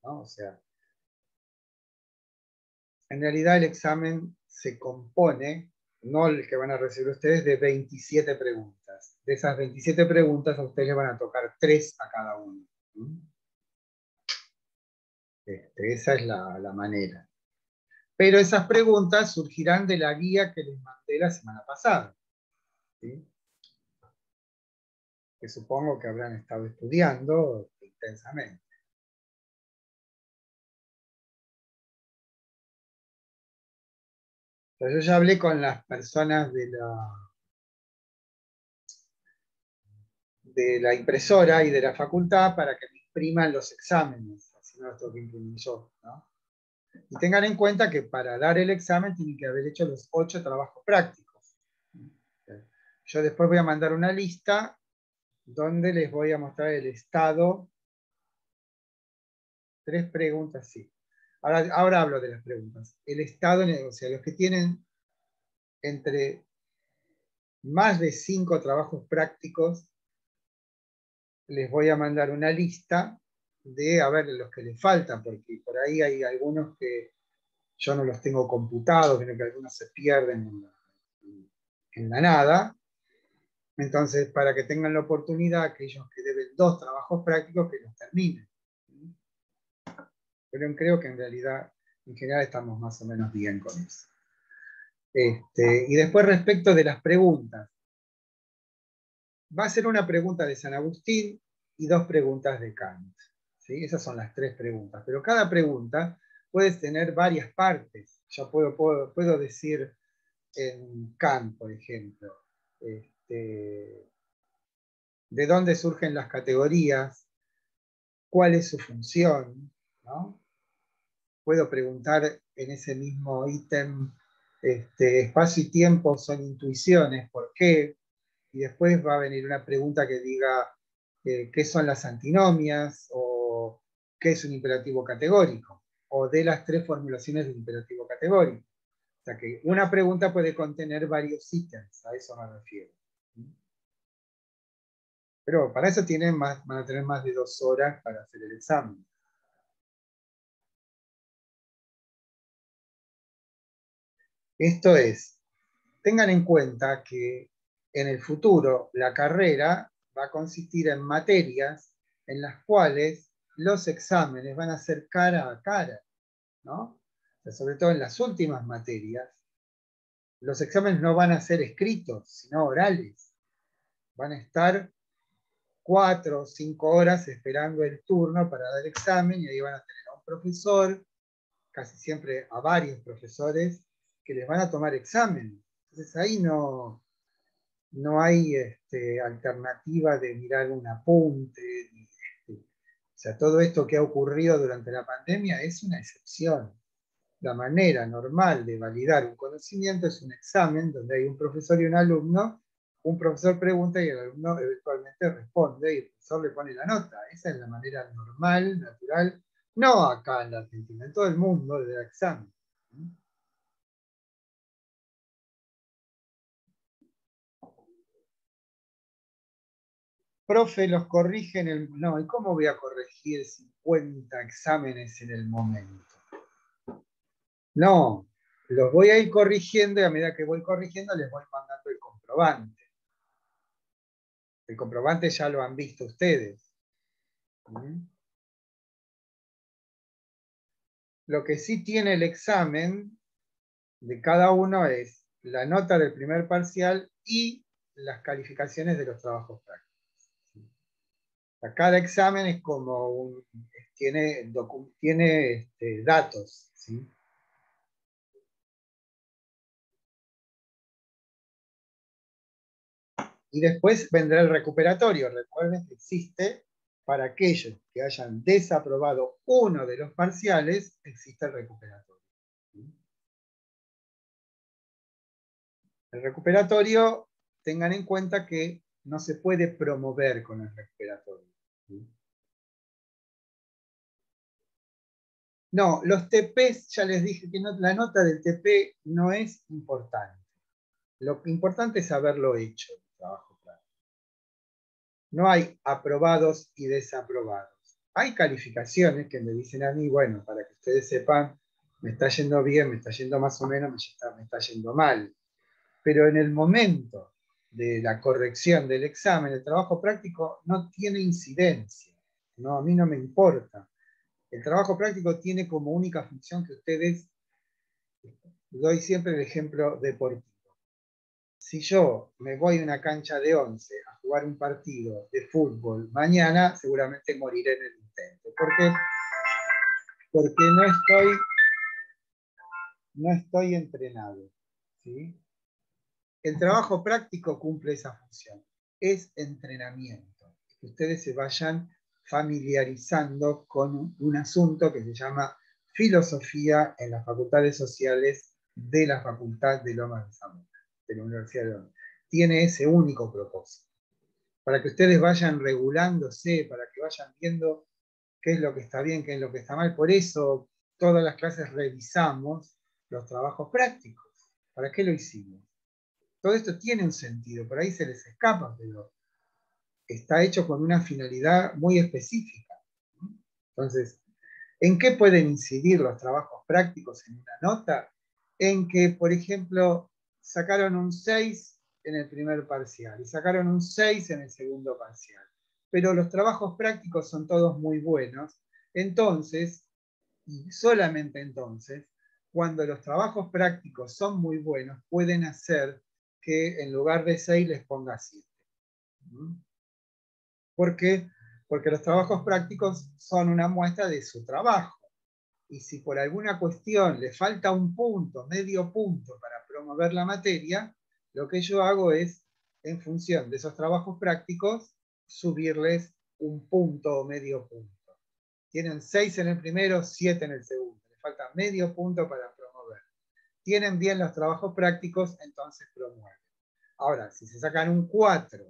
¿no? O sea, en realidad el examen se compone, no el que van a recibir ustedes, de 27 preguntas. De esas 27 preguntas a ustedes les van a tocar 3 a cada uno. Esa es la manera. Pero esas preguntas surgirán de la guía que les mandé la semana pasada, ¿sí? Que supongo que habrán estado estudiando intensamente. Pero yo ya hablé con las personas de la impresora y de la facultad para que me impriman los exámenes, así no los tengo que imprimir yo, ¿no? Y tengan en cuenta que para dar el examen tienen que haber hecho los 8 trabajos prácticos. Yo después voy a mandar una lista donde les voy a mostrar el estado. 3 preguntas, sí. Ahora hablo de las preguntas. El estado, o sea, los que tienen entre más de 5 trabajos prácticos, les voy a mandar una lista de, a ver, los que les faltan, porque por ahí hay algunos que yo no los tengo computados, sino que algunos se pierden en la nada. Entonces, para que tengan la oportunidad, aquellos que deben 2 trabajos prácticos, que los terminen. Pero creo que en realidad, en general, estamos más o menos bien con eso. Y después, respecto de las preguntas, va a ser una pregunta de San Agustín y 2 preguntas de Kant, ¿sí? Esas son las 3 preguntas, pero cada pregunta puede tener varias partes. Yo puedo decir en Kant, por ejemplo, de dónde surgen las categorías, cuál es su función, ¿no? Puedo preguntar en ese mismo ítem, espacio y tiempo son intuiciones, ¿por qué? Y después va a venir una pregunta que diga qué son las antinomias o qué es un imperativo categórico, o de las 3 formulaciones del imperativo categórico. O sea que una pregunta puede contener varios ítems, a eso me refiero. Pero para eso van a tener más de 2 horas para hacer el examen. Esto es, tengan en cuenta que en el futuro la carrera va a consistir en materias en las cuales los exámenes van a ser cara a cara, ¿no? O sea, sobre todo en las últimas materias, los exámenes no van a ser escritos, sino orales. Van a estar 4 o 5 horas esperando el turno para dar examen y ahí van a tener a un profesor, casi siempre a varios profesores, que les van a tomar examen. Entonces ahí no hay alternativa de mirar un apunte. O sea, todo esto que ha ocurrido durante la pandemia es una excepción. La manera normal de validar un conocimiento es un examen donde hay un profesor y un alumno. Un profesor pregunta y el alumno eventualmente responde y el profesor le pone la nota. Esa es la manera normal, natural, no acá en la Argentina, en todo el mundo de dar examen. Profe, los corrige en el... No, ¿y cómo voy a corregir 50 exámenes en el momento? No, los voy a ir corrigiendo y a medida que voy corrigiendo les voy mandando el comprobante. El comprobante ya lo han visto ustedes. Lo que sí tiene el examen de cada uno es la nota del primer parcial y las calificaciones de los trabajos prácticos. Cada examen es como tiene datos, ¿sí? Y después vendrá el recuperatorio. Recuerden que existe, para aquellos que hayan desaprobado uno de los parciales, existe el recuperatorio. El recuperatorio, tengan en cuenta que no se puede promover con el recuperatorio. No, los TPs, ya les dije que no, la nota del TP no es importante. Lo importante es haberlo hecho, el trabajo práctico. No hay aprobados y desaprobados. Hay calificaciones que me dicen a mí, bueno, para que ustedes sepan, me está yendo bien, me está yendo más o menos, me está yendo mal. Pero en el momento de la corrección del examen, el trabajo práctico no tiene incidencia. No, a mí no me importa. El trabajo práctico tiene como única función que ustedes, doy siempre el ejemplo deportivo. Si yo me voy a una cancha de 11 a jugar un partido de fútbol mañana, seguramente moriré en el intento. ¿Por qué? Porque no estoy entrenado. ¿Sí? El trabajo práctico cumple esa función. Es entrenamiento. Que ustedes se vayan familiarizando con un asunto que se llama filosofía en las facultades sociales de la Facultad de Lomas de Zamora, de la Universidad de Lomas. Tiene ese único propósito. Para que ustedes vayan regulándose, para que vayan viendo qué es lo que está bien, qué es lo que está mal. Por eso todas las clases revisamos los trabajos prácticos. ¿Para qué lo hicimos? Todo esto tiene un sentido, por ahí se les escapa, pero está hecho con una finalidad muy específica. Entonces, ¿en qué pueden incidir los trabajos prácticos en una nota? En que, por ejemplo, sacaron un 6 en el primer parcial y sacaron un 6 en el segundo parcial. Pero los trabajos prácticos son todos muy buenos. Entonces, y solamente entonces, cuando los trabajos prácticos son muy buenos, pueden hacer que en lugar de 6 les ponga 7. ¿Por qué? Porque los trabajos prácticos son una muestra de su trabajo. Y si por alguna cuestión le falta un punto, medio punto para promover la materia, lo que yo hago es, en función de esos trabajos prácticos, subirles un punto o medio punto. Tienen 6 en el primero, 7 en el segundo. Les falta medio punto para promover. Tienen bien los trabajos prácticos, entonces promueven. Ahora, si se sacan un 4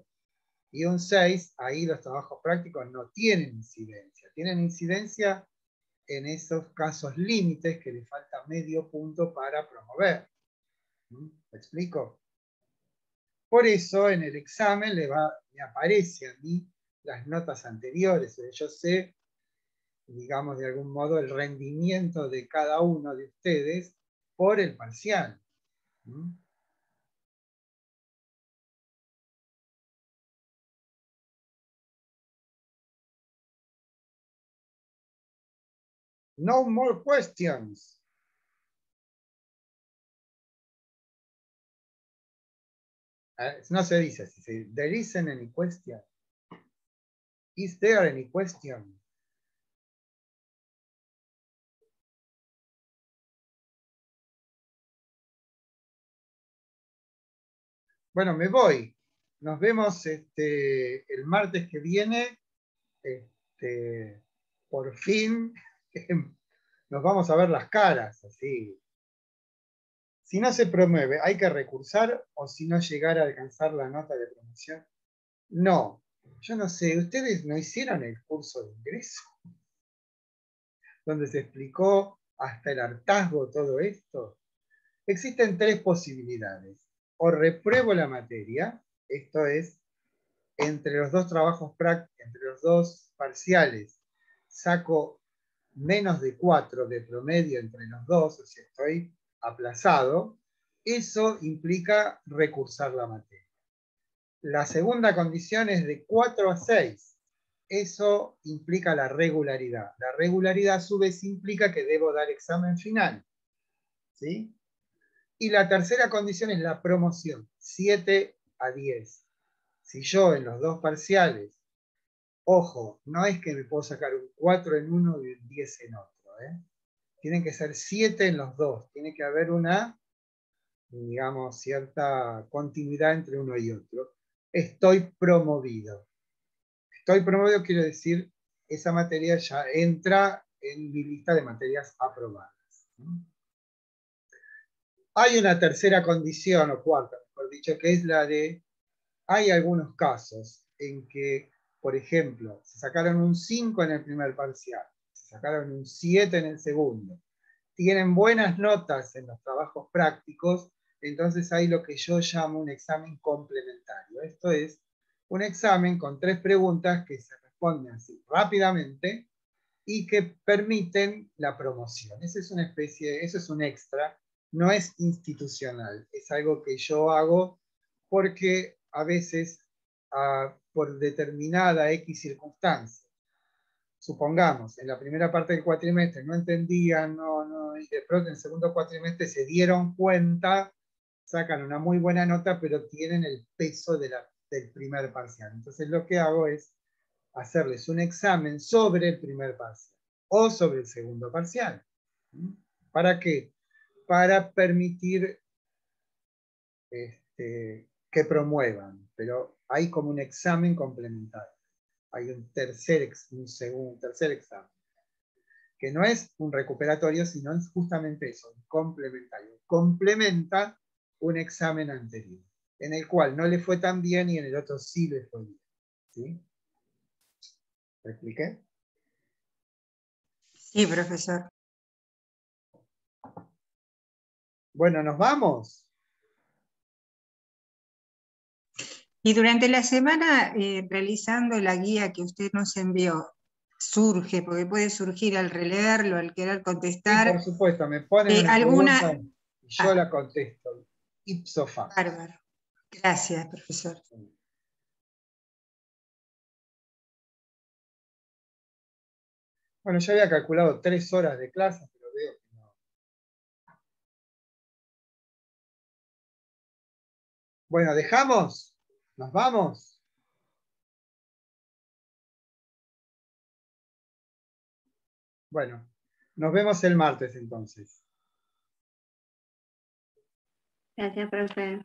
y un 6, ahí los trabajos prácticos no tienen incidencia. Tienen incidencia en esos casos límites que le falta medio punto para promover. ¿Me explico? Por eso en el examen me aparece a mí las notas anteriores. Yo sé, digamos de algún modo, el rendimiento de cada uno de ustedes por el parcial. No more questions. No se dice así. There isn't any question. Is there any question? Bueno, me voy. Nos vemos el martes que viene. Por fin nos vamos a ver las caras, así. Si no se promueve, ¿hay que recursar o si no llegar a alcanzar la nota de promoción? No, yo no sé, ¿ustedes no hicieron el curso de ingreso? Donde se explicó hasta el hartazgo todo esto. Existen 3 posibilidades. O repruebo la materia, esto es, entre los 2 trabajos prácticos, entre los 2 parciales, saco menos de 4 de promedio entre los 2, o sea, estoy aplazado, eso implica recursar la materia. La segunda condición es de 4 a 6. Eso implica la regularidad. La regularidad a su vez implica que debo dar examen final. ¿Sí? Y la tercera condición es la promoción, 7 a 10. Si yo en los 2 parciales, ojo, no es que me puedo sacar un 4 en uno y un 10 en otro. Tienen que ser 7 en los 2. Tiene que haber una, digamos, cierta continuidad entre uno y otro. Estoy promovido. Estoy promovido quiere decir esa materia ya entra en mi lista de materias aprobadas. Hay una tercera condición, o cuarta, mejor dicho, que es la de, hay algunos casos en que, por ejemplo, se sacaron un 5 en el primer parcial, se sacaron un 7 en el segundo, tienen buenas notas en los trabajos prácticos, entonces hay lo que yo llamo un examen complementario. Esto es un examen con 3 preguntas que se responden así rápidamente y que permiten la promoción. Esa es una especie, eso es un extra, no es institucional, es algo que yo hago porque a veces, por determinada X circunstancia, supongamos, en la primera parte del cuatrimestre no entendían, y de pronto en el segundo cuatrimestre se dieron cuenta, sacan una muy buena nota, pero tienen el peso del primer parcial. Entonces lo que hago es hacerles un examen sobre el primer parcial o sobre el segundo parcial. ¿Para qué? Para permitir que promuevan, pero hay como un examen complementario. Hay un tercer examen, que no es un recuperatorio, sino es justamente eso, un complementario. Complementa un examen anterior, en el cual no le fue tan bien y en el otro sí le fue bien. ¿Sí? ¿Lo expliqué? Sí, profesor. Bueno, ¿nos vamos? Y durante la semana, realizando la guía que usted nos envió, surge, porque puede surgir al releerlo, al querer contestar. Sí, por supuesto, me ponen una pregunta y yo la contesto. Ipso facto. Bárbaro. Gracias, profesor. Bueno, yo había calculado 3 horas de clase, pero veo que no. Bueno, ¿dejamos? ¿Nos vamos? Bueno, nos vemos el martes entonces. Gracias, profe.